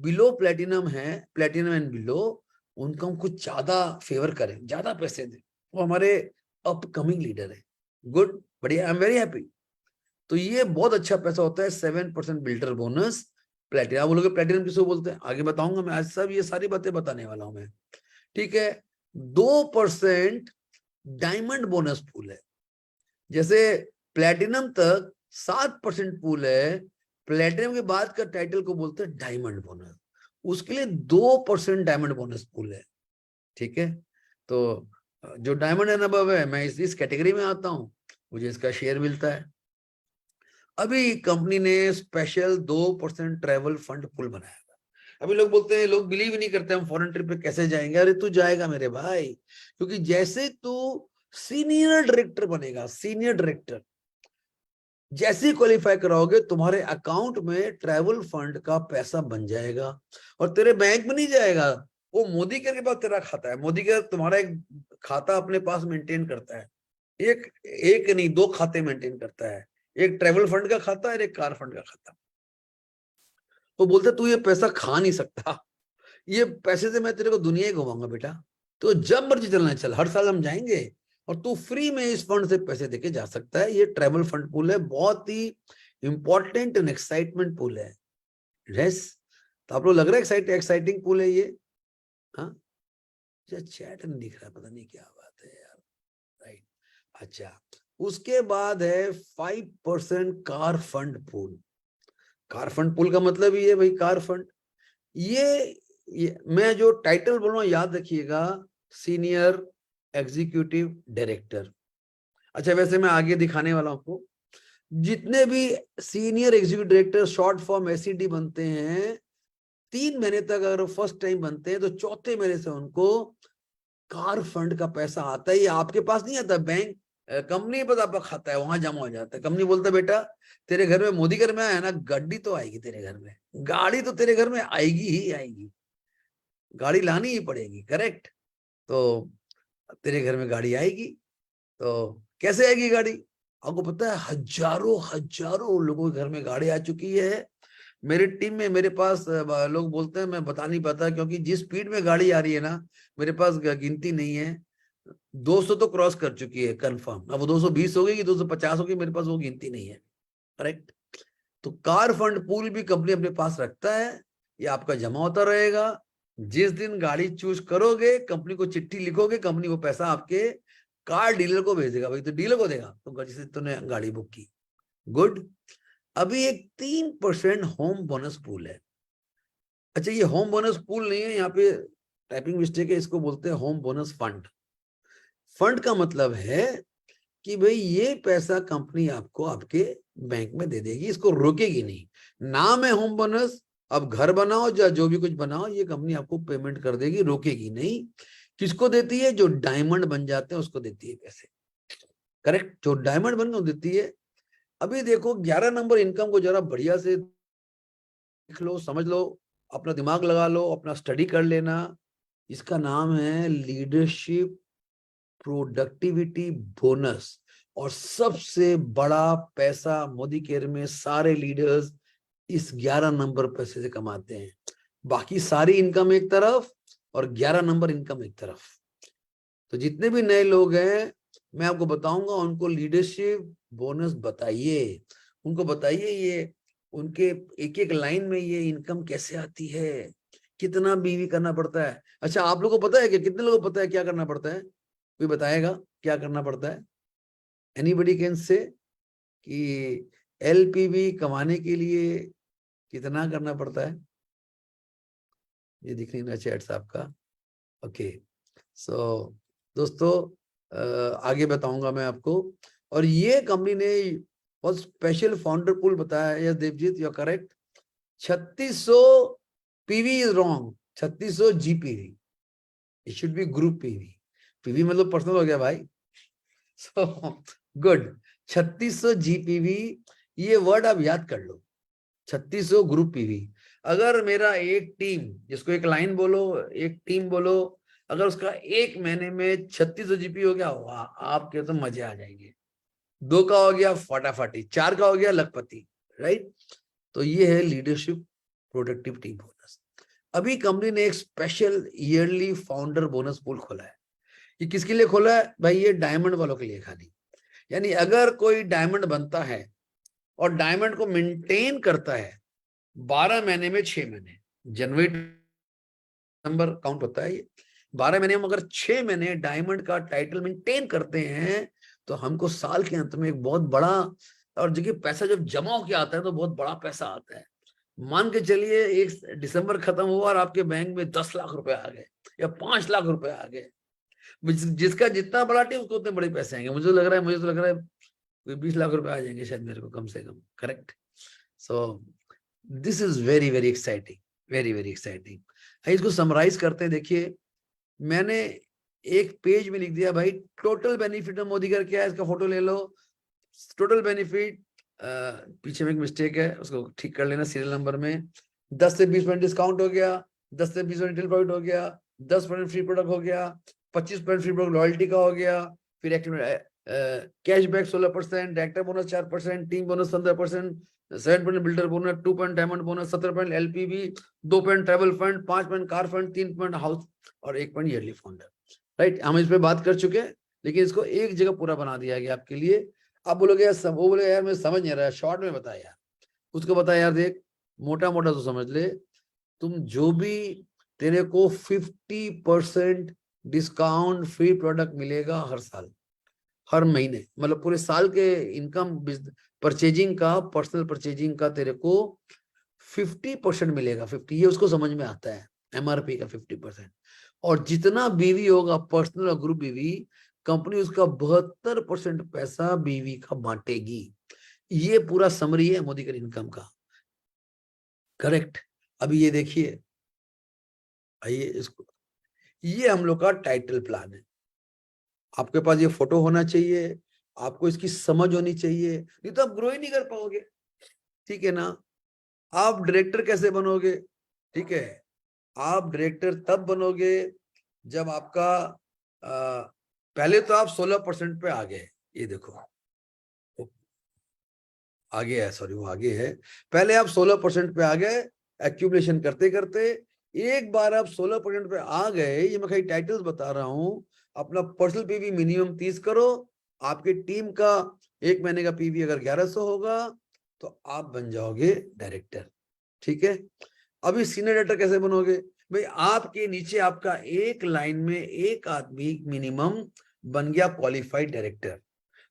बिलो प्लेटिनम है, प्लेटिनम एंड बिलो, उनको हम कुछ ज्यादा फेवर करें, ज्यादा पैसे दें। वो हमारे अपकमिंग लीडर है। गुड, बढ़िया, आई एम वेरी हैप्पी। तो ये बहुत अच्छा पैसा होता है 7% बिल्डर बोनस प्लेटिनम। आप बोलोगे प्लेटिनम किसको बोलते हैं, आगे बताऊंगा मैं, आज सब ये सारी बातें बताने वाला हूं मैं, ठीक है। 2% डायमंड बोनस पूल है। जैसे प्लेटिनम तक 7% पूल है, प्लेटिनम के बाद का टाइटल को बोलते हैं डायमंड बोनस, उसके लिए 2% डायमंड बोनस पूल है, ठीक है। तो जो डायमंड एंड अबव है, मैं इस कैटेगरी में आता हूं, मुझे इसका शेयर मिलता है। अभी कंपनी ने स्पेशल 2% ट्रैवल फंड पूल बनाया। अभी लोग बोलते हैं, लोग बिलीव नहीं करते हम फॉरेन ट्रिप पे कैसे जाएंगे। अरे तू जाएगा मेरे भाई, क्योंकि जैसे तू सीनियर डायरेक्टर बनेगा, सीनियर डायरेक्टर जैसे ही क्वालिफाई कराओगे, तुम्हारे अकाउंट में ट्रैवल फंड का पैसा बन जाएगा, और तेरे बैंक में नहीं जाएगा, वो मोदी केयर के पास तेरा खाता है। मोदी केयर तुम्हारा एक खाता अपने पास मेंटेन करता है, एक नहीं 2 खाते मेंटेन करता है, एक ट्रैवल फंड का खाता और एक कार फंड का खाता। वो बोलते तू ये पैसा खा नहीं सकता, ये पैसे से मैं तेरे को दुनिया ही घुमाऊंगा बेटा, तो जब मर्जी चलना चल, हर साल हम जाएंगे और तू फ्री में इस फंड से पैसे देके जा सकता है। ये ट्रैवल फंड पूल है, बहुत ही इंपॉर्टेंट एंड एक्साइटमेंट पूल है। यस, तो आप लोग लग रहा है एक्साइटिंग पूल है ये? हाँ, चैट नहीं दिख रहा, पता नहीं क्या बात है यार, राइट। अच्छा, उसके बाद है 5% car fund pool. Car fund pool का मतलब ही है भाई कार फंड। ये मैं जो टाइटल बोल रहा हूं याद रखिएगा, सीनियर एग्जीक्यूटिव डायरेक्टर। अच्छा, वैसे मैं आगे दिखाने वाला हूं आपको, जितने भी senior executive director short form ACD बनते हैं, 3 महीने तक अगर फर्स्ट टाइम बनते हैं, तो चौथे महीने से उनको कार फंड का पैसा आता है। ये आपके पास नहीं आता, बैंक कंपनी पर आपका खाता है, वहां जमा हो जाता है। कंपनी बोलता है बेटा तेरे घर में मोदी घर में आया ना, गाड़ी तो आएगी तेरे घर में, गाड़ी तो तेरे घर में आएगी ही आएगी, गाड़ी लानी ही पड़ेगी, करेक्ट। तो तेरे घर में गाड़ी आएगी, तो कैसे आएगी गाड़ी? आपको पता है हजारों हजारों लोगों के घर में गाड़ी आ चुकी है। मेरी टीम में मेरे पास लोग बोलते हैं, मैं बता नहीं पाता, क्योंकि जिस स्पीड में गाड़ी आ रही है ना, मेरे पास गिनती नहीं है। 200 तो क्रॉस कर चुकी है कंफर्म, अब वो 220 हो गई कि 250 हो गई, मेरे पास वो गिनती नहीं है, करेक्ट। तो कार फंड पूल भी कंपनी अपने पास रखता है, ये आपका जमा होता रहेगा। जिस दिन गाड़ी चूज करोगे, कंपनी को चिट्ठी लिखोगे, कंपनी वो पैसा आपके कार डीलर को भेज देगा, भाई तो डीलर को देगा तो जिससे तुमने गाड़ी बुक की। गुड। अभी एक 3% होम बोनस पूल है। अच्छा, ये होम बोनस पूल नहीं है, यहाँ पे टाइपिंग मिस्टेक है, इसको बोलते हैं होम बोनस फंड। फंड का मतलब है कि भाई ये पैसा कंपनी आपको आपके बैंक में दे देगी, इसको रोकेगी नहीं। नाम है होम बोनस, अब घर बनाओ या जो भी कुछ बनाओ, ये कंपनी आपको पेमेंट कर देगी, रोकेगी नहीं। किसको देती है? जो डायमंड बन जाते हैं उसको देती है पैसे, करेक्ट। जो डायमंड बन गए देती है। अभी देखो 11 नंबर इनकम को जरा बढ़िया से देख लो, समझ लो, अपना दिमाग लगा लो, अपना स्टडी कर लेना। इसका नाम है लीडरशिप प्रोडक्टिविटी बोनस, और सबसे बड़ा पैसा मोदी केयर में सारे लीडर्स इस 11 नंबर पैसे से कमाते हैं। बाकी सारी इनकम एक तरफ और 11 नंबर इनकम एक तरफ। तो जितने भी नए लोग हैं, मैं आपको बताऊंगा, उनको लीडरशिप बोनस बताइए, उनको बताइए ये उनके एक एक लाइन में ये इनकम कैसे आती है, कितना बीवी करना पड़ता है। अच्छा, आप लोगों को पता है कि कितने लोगों को पता है क्या करना पड़ता है? कोई बताएगा क्या करना पड़ता है? एनीबडी कैन से कि एलपीवी कमाने के लिए कितना करना पड़ता है? ये दिख नहीं रहा चैट साहब का। ओके, सो दोस्तों आगे बताऊंगा मैं आपको। और ये कंपनी ने बहुत स्पेशल फाउंडर पूल बताया है। Yes Devjit, you are correct. 3600 PV is wrong, 3600 GPV, it should be group PV. PV मतलब पर्सनल हो गया भाई। सो गुड, 3600 जीपीवी, ये वर्ड आप याद कर लो, 3600 ग्रुप पीवी। अगर मेरा एक टीम, जिसको एक लाइन बोलो, एक टीम बोलो, अगर उसका एक महीने में 3600 जीपी हो गया, वाह, आपके तो मजे आ जाएंगे। 2 का हो गया फटाफटी, 4 का हो गया लखपति, राइट? तो ये है लीडरशिप प्रोडक्टिविटी बोनस। अभी कंपनी ने एक special yearly founder bonus pool खोला है। ये किसके लिए खोला है भाई? ये डायमंड वालों के लिए खाली। यानी अगर कोई डायमंड बनता है और डायमंड को मेंटेन करता है 12 महीने में 6 महीने, जनवरी नंबर काउंट होता है ये, 12 महीने में अगर 6 महीने डायमंड का टाइटल मेंटेन करते हैं तो हमको साल के अंत में एक बहुत बड़ा, और देखिए पैसा जब जमा होके आता है तो बहुत बड़ा पैसा आता है। मान के चलिए 1 दिसंबर खत्म हुआ और आपके बैंक में 10 लाख रुपए आ गए या 5 लाख रुपए आ गए। जिसका जितना बड़ा टीम उसको उतने बड़े पैसे आएंगे। मुझे तो लग रहा है कोई 20 लाख रुपए आ जाएंगे शायद मेरे को, कम से कम। Correct? So this is very very exciting, very very exciting. इसको समराइज करते हैं। देखिए, मैंने एक पेज में लिख दिया भाई, टोटल बेनिफिट ऑफ मोदी का क्या है, इसका फोटो ले लो। टोटल बेनिफिट, पीछे में एक मिस्टेक है, उसको ठीक कर लेना। सीरियल नंबर में 10 से 20% डिस्काउंट हो गया, 10 से 20% रिटेल प्रॉफिट हो गया, 10% फ्री प्रोडक्ट हो गया, 25% फ्री प्रोडक्ट लॉयल्टी का हो गया, फिर cashback 16%, director bonus 4%, team bonus 15%, 7% builder bonus, 2% diamond bonus, 17% एलपीवी, 2% travel fund, 5% car fund, 3% house और 1% ईयरली फाउंडर। राइट? हम इस पे बात कर चुके हैं, लेकिन इसको एक जगह पूरा बना दिया गया आपके लिए। आप बोलोगे यार, वो बोले यार मैं समझ नहीं रहा, शॉर्ट में बता यार। उसको बता यार, देख मोटा मोटा तो समझ ले, तुम जो भी तेरे को 50% डिस्काउंट फ्री प्रोडक्ट मिलेगा हर साल, हर महीने, मतलब पूरे साल के इनकम परचेजिंग का, पर्सनल परचेजिंग का तेरे को 50% मिलेगा। 50, ये उसको समझ में आता है, एमआरपी का 50%। और जितना बीवी होगा, पर्सनल और ग्रुप बीवी, कंपनी उसका 72% पैसा बीवी का बांटेगी। ये पूरा समरी है मोदी का इनकम का। करेक्ट? अभी ये देखिए, आइए इसको, ये हम लोग का टाइटल प्लान है। आपके पास ये फोटो होना चाहिए, आपको इसकी समझ होनी चाहिए, नहीं तो आप ग्रो ही नहीं कर पाओगे। ठीक है ना? आप डायरेक्टर कैसे बनोगे? ठीक है, आप डायरेक्टर तब बनोगे जब आपका पहले तो आप 16% पे आ गए। ये देखो आगे है, सॉरी वो आगे है। पहले आप 16% पे आ गए, एक्यूमुलेशन करते करते एक बार आप 16% पे आ गए। ये मैं कहीं टाइटल्स बता रहा हूं। अपना पर्सनल पीवी मिनिमम 30 करो। आपकी टीम का एक महीने का पीवी अगर 1100 होगा तो आप बन जाओगे डायरेक्टर। ठीक है? अभी सीनियर डायरेक्टर कैसे बनोगे भाई? आपके नीचे आपका एक लाइन में एक आदमी मिनिमम बन गया क्वालिफाइड डायरेक्टर,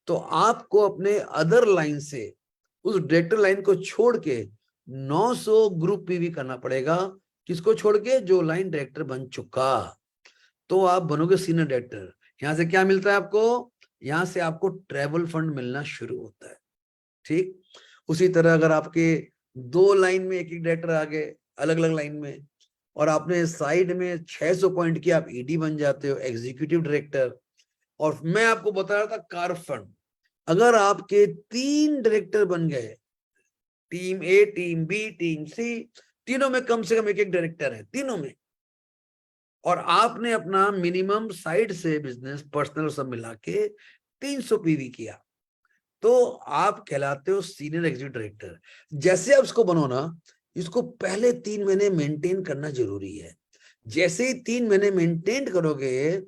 तो आपको अपने अदर लाइन से उस डायरेक्टर लाइन को छोड़ के 900 ग्रुप पीवी करना पड़ेगा। किसको छोड़ के? जो लाइन डायरेक्टर बन चुका, तो आप बनोगे सीनियर डायरेक्टर। यहां से क्या मिलता है आपको? यहां से आपको ट्रैवल फंड मिलना शुरू होता है। ठीक? उसी तरह अगर आपके 2 लाइन में एक एक डायरेक्टर आ गए अलग अलग लाइन में, और आपने साइड में 600 पॉइंट किया, आप ईडी बन जाते हो, एग्जीक्यूटिव डायरेक्टर। और मैं आपको बता रहा था कार फंड, अगर आपके 3 डायरेक्टर बन गए, टीम ए, टीम बी, टीम सी, तीनों में कम से कम एक एक डायरेक्टर है, तीनों में, और आपने अपना मिनिमम साइड से बिजनेस पर्सनल सब मिला के 300 पीवी किया, तो आप कहलाते हो सीनियर एग्जीक्यूटिव डायरेक्टर। जैसे आप इसको बनो ना, इसको पहले 3 महीने मेंटेन करना जरूरी है। जैसे ही 3 महीने मेंटेन करोगे,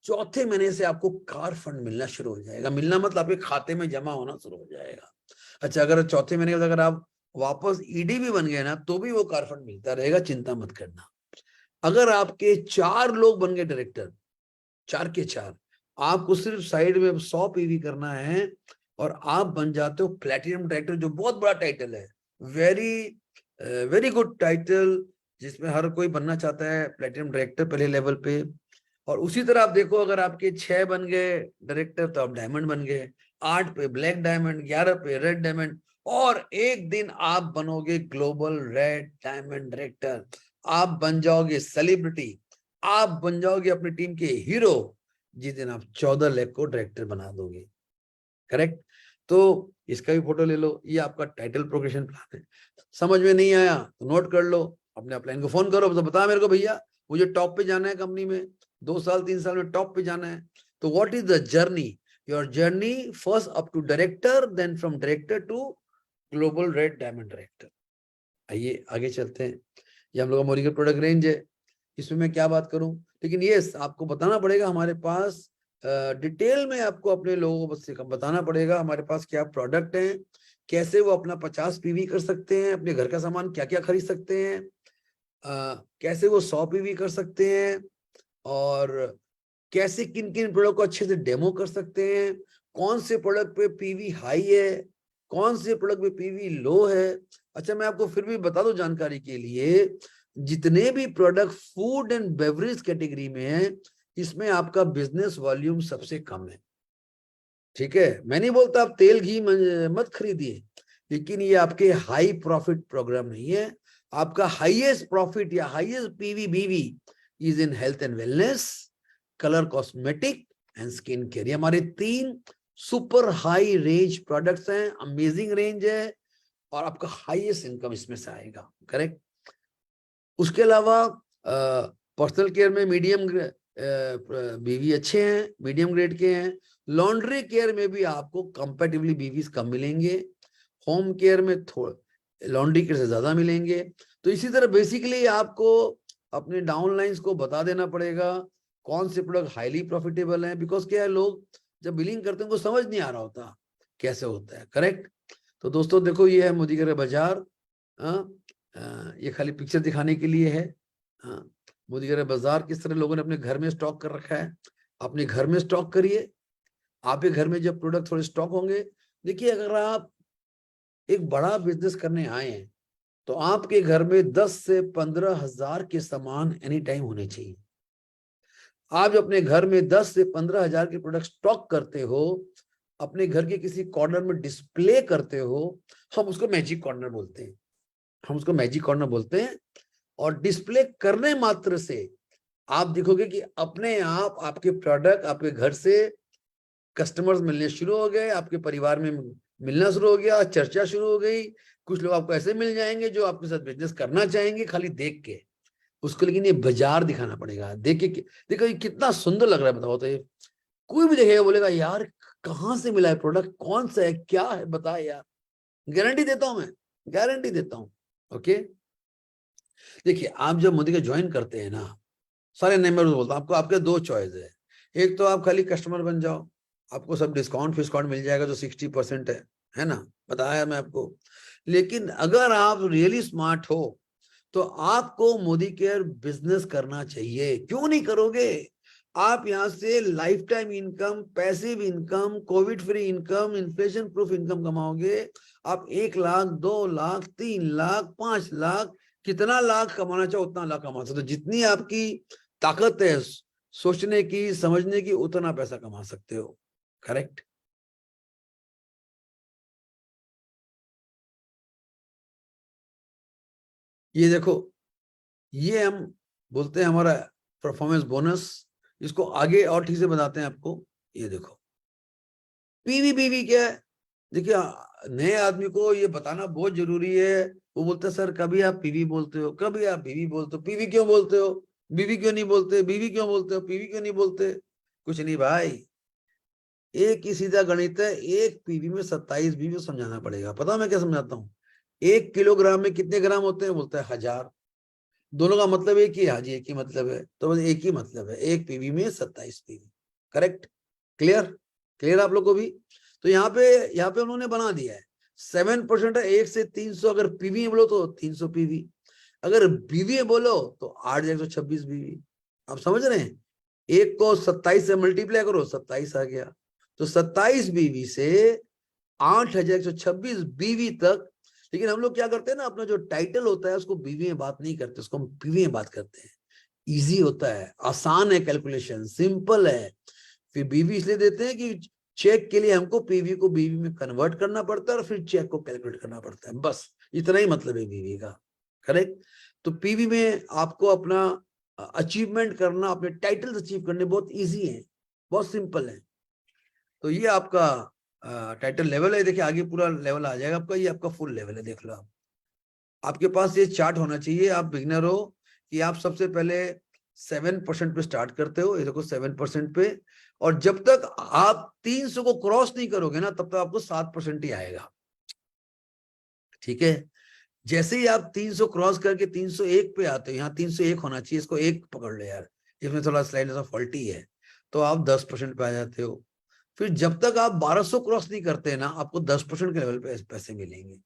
चौथे महीने से आपको कार फंड मिलना शुरू हो जाएगा। मिलना मतलब आपके खाते में जमा होना शुरू हो जाएगा। अच्छा, अगर चौथे महीने के बाद अगर आप वापस ईडी भी बन गए ना, तो भी वो कार फंड मिलता रहेगा, चिंता मत करना। अगर आपके 4 लोग बन गए डायरेक्टर, 4 के 4, आपको सिर्फ साइड में 100 पीवी करना है और आप बन जाते हो प्लेटिनम डायरेक्टर, जो बहुत बड़ा टाइटल है, वेरी वेरी गुड टाइटल, जिसमें हर कोई बनना चाहता है प्लेटिनम डायरेक्टर पहले लेवल पे। और उसी तरह आप देखो, अगर आपके 6 बन गए डायरेक्टर तो आप डायमंड बन गए, 8 पे ब्लैक डायमंड, 11 पे रेड डायमंड, और एक दिन आप बनोगे ग्लोबल रेड डायमंड डायरेक्टर। आप बन जाओगे सेलिब्रिटी, आप बन जाओगे अपनी टीम के हीरो, जिस दिन आप 14 लाख को डायरेक्टर बना दोगे। करेक्ट? तो इसका भी फोटो ले लो, ये आपका टाइटल प्रोग्रेशन प्लान है। समझ में नहीं आया तो नोट कर लो, अपने अपलाइन को फोन करो, तो बता मेरे को भैया मुझे टॉप पे जाना है कंपनी में, 2 साल 3 साल में टॉप पे जाना है। तो what is the journey? Your journey first up to director, then from director to global red diamond director. आइए आगे चलते हैं। ये हम लोग का मोदी का प्रोडक्ट रेंज है, इसमें मैं क्या बात करूं, लेकिन ये आपको बताना पड़ेगा, हमारे पास डिटेल में आपको अपने लोगों को बस बताना पड़ेगा हमारे पास क्या प्रोडक्ट हैं, कैसे वो अपना 50 पीवी कर सकते हैं, अपने घर का सामान क्या क्या खरीद सकते हैं, कैसे वो 100 पीवी कर सकते हैं, और कैसे किन किन प्रोडक्ट को अच्छे से डेमो कर सकते हैं, कौन से प्रोडक्ट पे पीवी हाई है, कौन से प्रोडक्ट पे पीवी लो है। अच्छा, मैं आपको फिर भी बता दूं जानकारी के लिए, जितने भी product food and beverage category में है, इसमें आपका बिजनेस वॉल्यूम सबसे कम है। ठीक है, मैं नहीं बोलता आप तेल घी मत खरीदिए, लेकिन ये आपके हाई प्रॉफिट प्रोग्राम नहीं है। आपका हाईएस्ट प्रॉफिट या हाईएस्ट पीवी बीवी is in health and wellness, colour cosmetic and skin care. ये हमारे 3 सुपर हाई रेंज प्रोडक्ट्स हैं, अमेजिंग रेंज है, और आपका हाईएस्ट इनकम इसमें से आएगा। करेक्ट? उसके अलावा पर्सनल केयर में मीडियम बीवी अच्छे हैं, मीडियम ग्रेड के हैं। लॉन्ड्री केयर में भी आपको कंपैरेटिवली बीवीज कम मिलेंगे, होम केयर में थोड़ा लॉन्ड्री केयर से ज्यादा मिलेंगे। तो इसी तरह बेसिकली आपको अपने डाउनलाइंस को बता देना पड़ेगा कौन से प्रोडक्ट हाईली प्रॉफिटेबल हैं, बिकॉज क्या है, लोग जब बिलिंग करते हैं उनको समझ नहीं आ रहा होता कैसे होता है। करेक्ट? तो दोस्तों देखो, ये है मोदी का बाजार। ये खाली पिक्चर दिखाने के लिए है। मोदी का बाजार किस तरह लोगों ने अपने घर में स्टॉक कर रखा है, अपने घर में स्टॉक करिए। आपके घर में जब प्रोडक्ट थोड़े स्टॉक होंगे, देखिए अगर आप एक बड़ा बिजनेस करने आए हैं तो आपके घर में 10 से 15 हजार के सामान एनी टाइम होने चाहिए। आप जब अपने घर में 10 से 15 हजार के प्रोडक्ट स्टॉक करते हो, अपने घर के किसी कॉर्नर में डिस्प्ले करते हो, हम उसको मैजिक कॉर्नर बोलते हैं, हम उसको मैजिक कॉर्नर बोलते हैं। और डिस्प्ले करने मात्र से आप देखोगे कि अपने आप आपके प्रोडक्ट आपके घर से कस्टमर्स मिलने शुरू हो गए, आपके परिवार में मिलना शुरू हो गया, चर्चा शुरू हो गई। कुछ लोग आपको ऐसे मिल जाएंगे जो आपके साथ बिजनेस करना चाहेंगे खाली देख के उसको, लेकिन ये बाजार दिखाना पड़ेगा। देख के देखो ये कितना सुंदर लग रहा है, बताओ तो। ये कोई भी देखेगा बोलेगा यार कहाँ से मिला है प्रोडक्ट, कौन सा है, क्या है, बता यार। गारंटी देता हूं, मैं गारंटी देता हूं। ओके, देखिए आप जब मोदी का ज्वाइन करते हैं ना, सारे मेंबर्स बोलता हूं आपको, आपके 2 चॉइस है। एक तो आप खाली कस्टमर बन जाओ, आपको सब डिस्काउंट फिस्काउंट मिल जाएगा जो 60% है ना, बताया मैं आपको। लेकिन अगर आप रियली स्मार्ट हो तो आपको मोदी केयर बिजनेस करना चाहिए। क्यों नहीं करोगे? आप यहां से lifetime income, passive income, Covid free income, inflation proof income कमाओगे। आप 1 लाख, 2 लाख, 3 लाख, 5 लाख, कितना लाख कमाना चाहो उतना लाख कमा सकते हो। जितनी आपकी ताकत है सोचने की, समझने की, उतना पैसा कमा सकते हो। करेक्ट? ये देखो, ये हम बोलते हैं हमारा परफॉर्मेंस बोनस। इसको आगे और ठीक से बताते हैं आपको। ये देखो पीवी बीवी क्या है। देखिए नए आदमी को ये बताना बहुत जरूरी है। वो बोलते हैं सर कभी आप पीवी बोलते हो, कभी आप बीवी बोलते हो, पीवी क्यों बोलते हो, बीवी क्यों नहीं बोलते, बीवी क्यों बोलते हो, पीवी क्यों नहीं बोलते। कुछ नहीं भाई, एक ही सीधा गणित है। एक पीवी में 27 बीवी समझाना पड़ेगा। पता मैं क्या समझाता हूँ? 1 किलोग्राम में कितने ग्राम होते हैं? बोलता है 1000। दोनों का मतलब एक ही है। हाँ जी, एक ही मतलब है। तो एक ही मतलब है, एक पीवी में 27 पीवी। करेक्ट? क्लियर? क्लियर आप लोग को भी? तो यहाँ पे उन्होंने बना दिया है 7% है। 1 से 300 अगर पीवी बोलो तो 300 पीवी, अगर बीवी बोलो तो 8 126 बीवी। आप समझ रहे हैं? एक को 27 से मल्टीप्लाई करो, 27 आ गया। तो 27 बीवी से 8126 बीवी तक। लेकिन हम लोग क्या करते हैं ना, अपना जो टाइटल होता है उसको बीवी में बात नहीं करते, उसको हम पीवी में बात करते हैं। इजी होता है, आसान है, कैलकुलेशन सिंपल है। फिर बीवी इसलिए देते हैं कि चेक के लिए हमको पीवी को बीवी में कन्वर्ट करना पड़ता है और फिर चेक को कैलकुलेट करना पड़ता है, बस इतना ही मतलब है बीवी का। करेक्ट। तो पीवी में आपको अपना अचीवमेंट करना, अपने टाइटल्स अचीव करने बहुत इजी है, बहुत सिंपल है। तो ये आपका टाइटल लेवल है। देखिए आगे पूरा लेवल आ जाएगा आपका, ये आपका फुल लेवल है। देख लो आप, आपके पास ये चार्ट होना चाहिए। आप बिगिनर हो कि आप सबसे पहले 7% पे स्टार्ट करते हो, ये देखो 7% पे, और जब तक आप 300 को क्रॉस नहीं करोगे ना, तब तक आपको 7% ही आएगा। ठीक है। जैसे ही आप 300 क्रॉस करके 301 पे आते हो, यहाँ 301 होना चाहिए, इसको 1 पकड़ लो यार, इसमें थोड़ा स्लाइड ऐसा फॉल्टी है, तो आप 10% पे आ जाते हो। फिर जब तक आप 1200 क्रॉस नहीं करते ना, आपको 10% के लेवल पे पैसे मिलेंगे।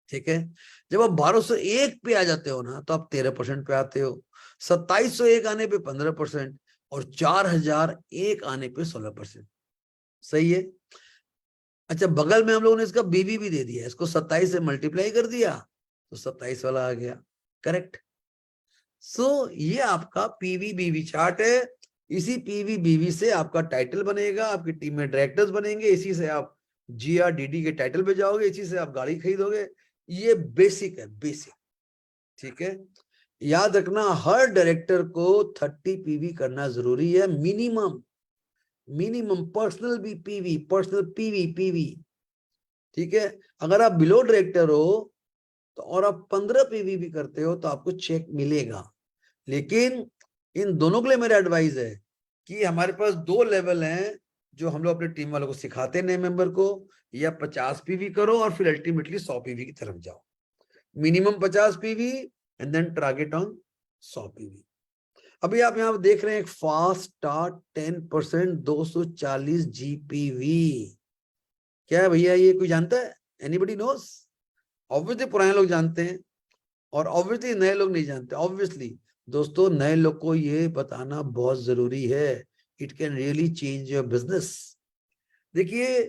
ठीक है। जब आप 1201 पे आ जाते हो ना, तो आप 13% पे आते हो। 2701 आने पे 15% और 4001 आने पे 16%। सही है। अच्छा, बगल में हम लोगों ने इसका बीवी भी दे दिया, इसको 27 से मल्टीप्लाई कर दिया तो 27 वाला आ गया। करेक्ट। सो ये आपका पीवी बीवी चार्ट है। इसी पीवी बीवी से आपका टाइटल बनेगा, आपकी टीम में डायरेक्टर्स बनेंगे, इसी से आप GRDD के टाइटल पे जाओगे, इसी से आप गाड़ी खरीदोगे। ये बेसिक है, बेसिक। ठीक है। याद रखना, हर डायरेक्टर को 30 पीवी करना जरूरी है, मिनिमम। मिनिमम पर्सनल भी पीवी, पर्सनल पीवी पीवी। ठीक है। अगर आप बिलो डायरेक्टर हो तो और आप 15 पीवी भी करते हो तो आपको चेक मिलेगा। लेकिन इन दोनों के लिए मेरा एडवाइस है कि हमारे पास 2 लेवल हैं जो हम लोग अपने टीम वालों को सिखाते हैं, नए मेंबर को, या 50 पीवी करो और फिर अल्टीमेटली 100 पीवी की तरफ जाओ। Minimum 50 PV and then target on 100 PV. अभी आप यहाँ देख रहे हैं एक फास्ट स्टार्ट 10% 240 GPV। क्या है भैया, ये कोई जानता है? Anybody knows? ऑब्वियसली पुराने लोग जानते हैं और ऑब्वियसली नए लोग नहीं जानते। ऑब्वियसली दोस्तों, नए लोग को ये बताना बहुत जरूरी है। It can really change your business. देखिए,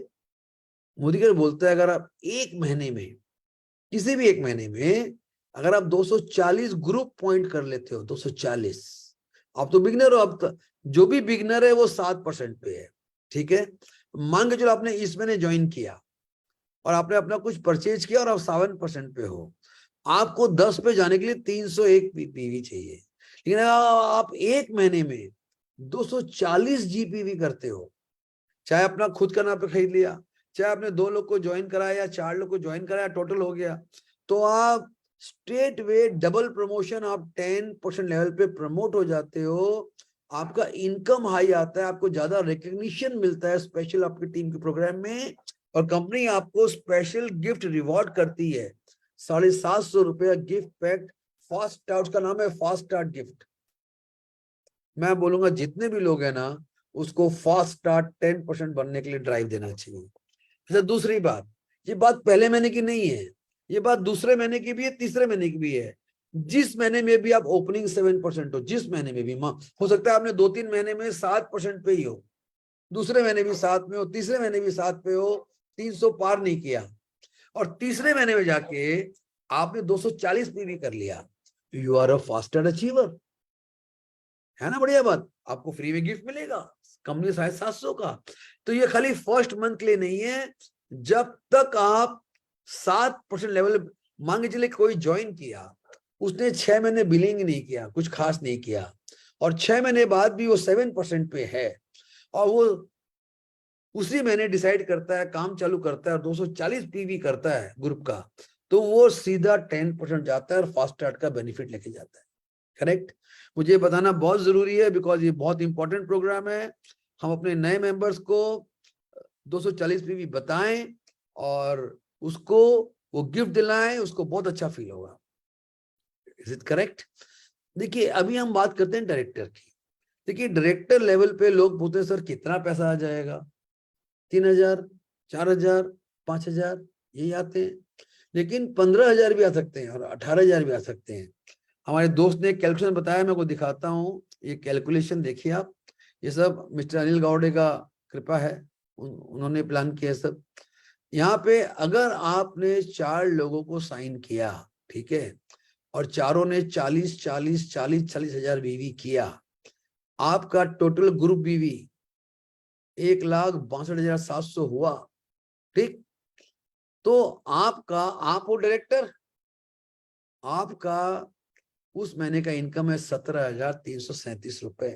मोदीकर बोलता है, अगर आप एक महीने में, किसी भी एक महीने में अगर आप 240 ग्रुप पॉइंट कर लेते हो, 240, आप तो बिगनर हो। अब जो भी बिगनर है वो 7% पे है। ठीक है। मान के चलो आपने इस महीने ज्वाइन किया और आपने अपना कुछ परचेज किया और आप 7% पे हो, आपको 10 पे जाने के लिए 301 पीवी चाहिए। लेकिन आप एक महीने में 240 GPV करते हो, चाहे अपना खुद का नाम पे खरीद लिया, चाहे आपने 2 लोग को ज्वाइन कराया या 4 लोग को ज्वाइन कराया, टोटल हो गया, तो आप स्ट्रेट वे डबल प्रमोशन, आप 10% लेवल पे प्रमोट हो जाते हो। आपका इनकम हाई आता है, आपको ज्यादा रिकग्निशन मिलता है स्पेशल आपकी टीम के प्रोग्राम में, और कंपनी आपको स्पेशल गिफ्ट रिवॉर्ड करती है। 750 रुपया गिफ्ट पैक फास्ट स्टार्ट, उसका नाम है फास्ट स्टार्ट गिफ्ट। मैं बोलूंगा जितने भी लोग हैं ना, उसको फास्ट स्टार्ट 10% बनने के लिए ड्राइव देना चाहिए। अच्छा, दूसरी बात, ये बात पहले महीने की नहीं है, ये बात दूसरे महीने की भी है, तीसरे महीने की भी है। जिस महीने में भी आप ओपनिंग 7% हो, जिस महीने में भी, हो सकता है आपने 2-3 महीने में 7% पे ही हो, दूसरे महीने भी 7 में हो, तीसरे महीने भी 7 पे हो, 300 पार नहीं किया, और तीसरे महीने में जाके आपने 240 पीवी कर लिया, you are a faster achiever. है ना बढ़िया बात? आपको फ्री में गिफ्ट मिलेगा, कंपनी 750 का। तो ये खाली फर्स्ट मंथ के लिए नहीं है, जब तक आप 7% लेवल, मान के चले कोई ज्वाइन किया, उसने 6 महीने बिलिंग नहीं किया, कुछ खास नहीं किया, और 6 महीने बाद भी वो 7% पे है, और वो उसी महीने डिसाइड करता है, काम चालू करता है और 240 पीवी करता है ग्रुप का, तो वो सीधा 10% जाता है और फास्ट स्टार्ट का बेनिफिट लेके जाता है। करेक्ट। मुझे बताना बहुत जरूरी है, बिकॉज ये बहुत इंपॉर्टेंट प्रोग्राम है। हम अपने नए मेंबर्स को 240 पीवी बताएं और उसको वो गिफ्ट दिलाएं, उसको बहुत अच्छा फील होगा। Is it correct? देखिए, अभी हम बात करते हैं डायरेक्टर की। देखिए, डायरेक्टर लेवल पे लोग पूछते हैं, सर कितना पैसा आ जाएगा? 3000, 4000, 5000 यही आते हैं, लेकिन 15000 भी आ सकते हैं और 18000 भी आ सकते हैं। हमारे दोस्त ने कैलकुलेशन बताया, मैं को दिखाता हूं। ये कैलकुलेशन देखिए आप, ये सब मिस्टर अनिल गावड़े का कृपा है, उन्होंने प्लान किया सब। यहाँ पे अगर आपने 4 लोगों को साइन किया, ठीक है, और चारों ने 40 हजार बीवी किया, आपका टोटल ग्रुप बीवी 1,62,700 हुआ, ठीक। तो आपका, आप वो डायरेक्टर, आपका उस महीने का इनकम है 17,337 रुपए।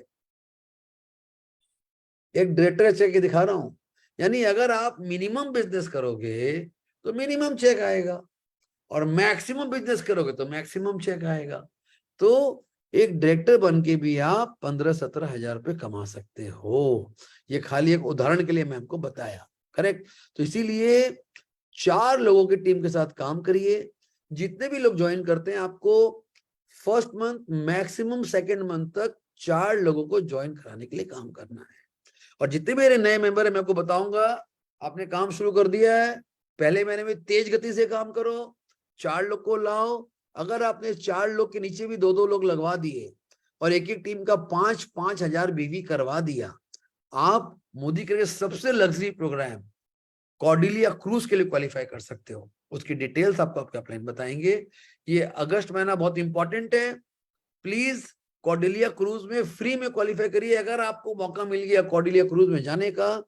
एक डायरेक्टर चेक के दिखा रहा हूं, यानी अगर आप मिनिमम बिजनेस करोगे तो मिनिमम चेक आएगा, और मैक्सिमम बिजनेस करोगे तो मैक्सिमम चेक आएगा। तो एक डायरेक्टर बन के भी आप 15-17 हजार रुपये कमा सकते हो। ये खाली एक उदाहरण के लिए मैं आपको बताया, करेक्ट। तो इसीलिए 4 लोगों की टीम के साथ काम करिए। जितने भी लोग ज्वाइन करते हैं, आपको first month maximum second month तक 4 लोगों को ज्वाइन कराने के लिए काम करना है। और जितने भी मेरे नए मेंबर है, मैं आपको बताऊंगा, आपने काम शुरू कर दिया है, पहले महीने में तेज गति से काम करो, 4 लोग को लाओ। अगर आपने 4 लोग के नीचे भी 2-2 लोग लगवा दिए और एक एक टीम का 5-5 हजार बीवी करवा दिया, आप मोदी के सबसे लग्जरी प्रोग्राम कॉर्डिलिया क्रूज के लिए क्वालिफाई कर सकते हो। उसकी डिटेल्स आपको आपका प्लान बताएंगे। ये अगस्त महीना बहुत इंपॉर्टेंट है, प्लीज कॉर्डिलिया क्रूज में फ्री में क्वालिफाई करिए। अगर आपको मौका मिल गया कॉर्डिलिया क्रूज में जाने का,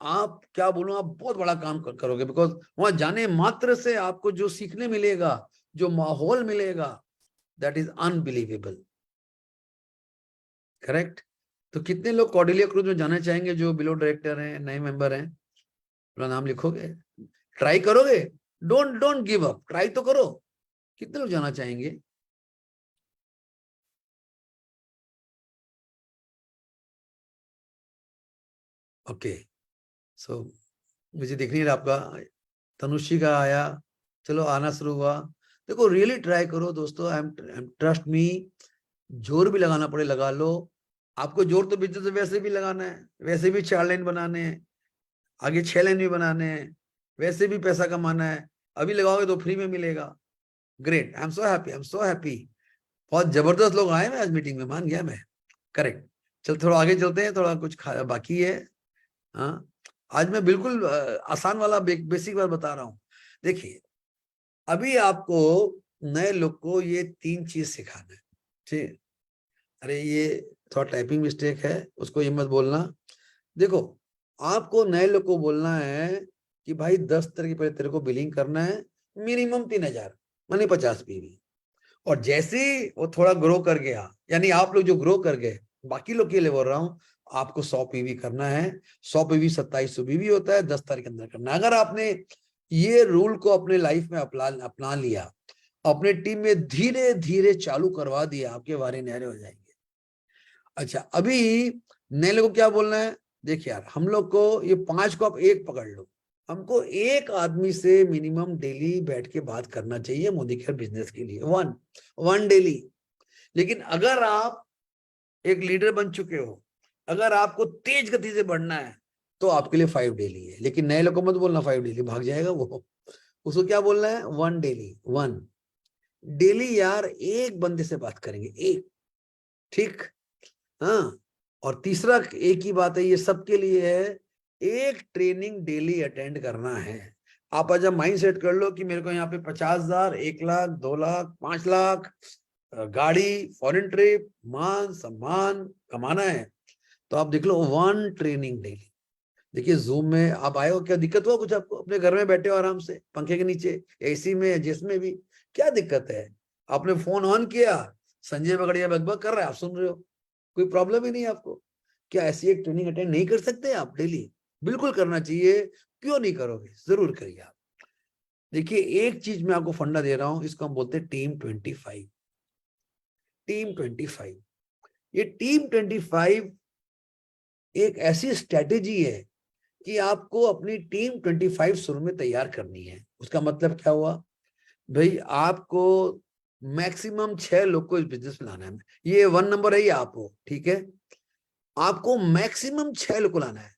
आप क्या बोलूं, आप बहुत बड़ा काम करोगे, बिकॉज वहां जाने मात्र से आपको जो सीखने मिलेगा, जो माहौल मिलेगा, दैट इज अनबिलीवेबल, करेक्ट। तो कितने लोग कॉर्डिलिया क्रूज में जाना चाहेंगे जो बिलो डायरेक्टर हैं, नए मेंबर हैं? अपना नाम लिखोगे, ट्राई करोगे, don't don't give up, try तो करो। कितने लोग जाना चाहेंगे? ओके, सो मुझे दिख नहीं रहा आपका। तनुश्री का आया, चलो आना शुरू हुआ। देखो रियली ट्राई करो दोस्तों, आई एम ट्रस्ट मी, जोर भी लगाना पड़े लगा लो। आपको जोर तो बिजनेस में वैसे भी लगाना है, वैसे भी 4 लाइन बनाने हैं, आगे 6 लाइन भी बनाने हैं, वैसे भी पैसा कमाना है। अभी लगाओगे तो फ्री में मिलेगा। Great, I am so happy, I am so happy. बहुत जबरदस्त लोग आए हैं आज मीटिंग में, मान गया मैं, करेक्ट। चल थोड़ा आगे चलते हैं, थोड़ा कुछ बाकी है। हाँ, आज मैं बिल्कुल आसान वाला बेसिक बात बता रहा हूँ। देखिए, अभी आपको नए लोग को ये 3 चीज सिखाना है, ठीक। अरे ये थोड़ा टाइपिंग मिस्टेक है, उसको ये मत बोलना। देखो, आपको नए लोग को बोलना है कि भाई 10 तरह के पहले तेरे को बिलिंग करना है, मिनिमम 3,000 माने 50 पीवी। और जैसे ही वो थोड़ा ग्रो कर गया, यानी आप लोग जो ग्रो कर गए, बाकी लोग के लिए बोल रहा हूँ, आपको 100 पीवी करना है। 100 पीवी 2700 पीवी होता है, 10 तारीख के अंदर करना है। अगर आपने ये रूल को अपने लाइफ में अपना लिया, अपने टीम में धीरे धीरे चालू करवा दिया, आपके वारे न्यारे हो जाएंगे। अच्छा, अभी नए लोगों को क्या बोलना है? देखिए यार, हम लोग को ये 5 को आप एक पकड़ लो, हमको एक आदमी से मिनिमम डेली बैठ के बात करना चाहिए मोदी केयर बिजनेस के लिए, वन डेली। लेकिन अगर आप एक लीडर बन चुके हो, अगर आपको तेज गति से बढ़ना है, तो आपके लिए 5 डेली है। लेकिन नए लोगों को मत बोलना 5 डेली, भाग जाएगा वो। उसको क्या बोलना है? 1 डेली, 1 डेली। यार एक बंदे से बात करेंगे, एक, ठीक। हाँ, और तीसरा एक ही बात है, ये सबके लिए है, एक ट्रेनिंग डेली अटेंड करना है। आप आज माइंड सेट कर लो कि मेरे को यहाँ पे 50,000, 1,00,000, 2,00,000, 5,00,000 गाड़ी, फॉरेन ट्रिप, मान सम्मान कमाना है, तो आप देख लो 1 ट्रेनिंग डेली। देखिए जूम में आप आए हो, क्या दिक्कत हुआ कुछ आपको? अपने घर में बैठे हो आराम से, पंखे के नीचे, एसी में, जिसमें भी, क्या दिक्कत है? आपने फोन ऑन किया, संजय बगड़िया बकबक कर रहा है, आप सुन रहे हो, कोई प्रॉब्लम ही नहीं आपको। क्या ऐसी एक ट्रेनिंग अटेंड नहीं कर सकते आप डेली? बिल्कुल करना चाहिए। क्यों नहीं करोगे? जरूर करिए आप। देखिए, एक चीज मैं आपको फंडा दे रहा हूं, इसको हम बोलते हैं टीम 25। टीम 25, ये टीम 25 एक ऐसी स्ट्रेटेजी है कि आपको अपनी टीम 25 शुरू में तैयार करनी है। उसका मतलब क्या हुआ भाई? आपको मैक्सिमम 6 लोग को इस बिजनेस में लाना है। ये 1 नंबर है, ये आप हो, ठीक है। आपको मैक्सिमम 6 लोग को लाना है।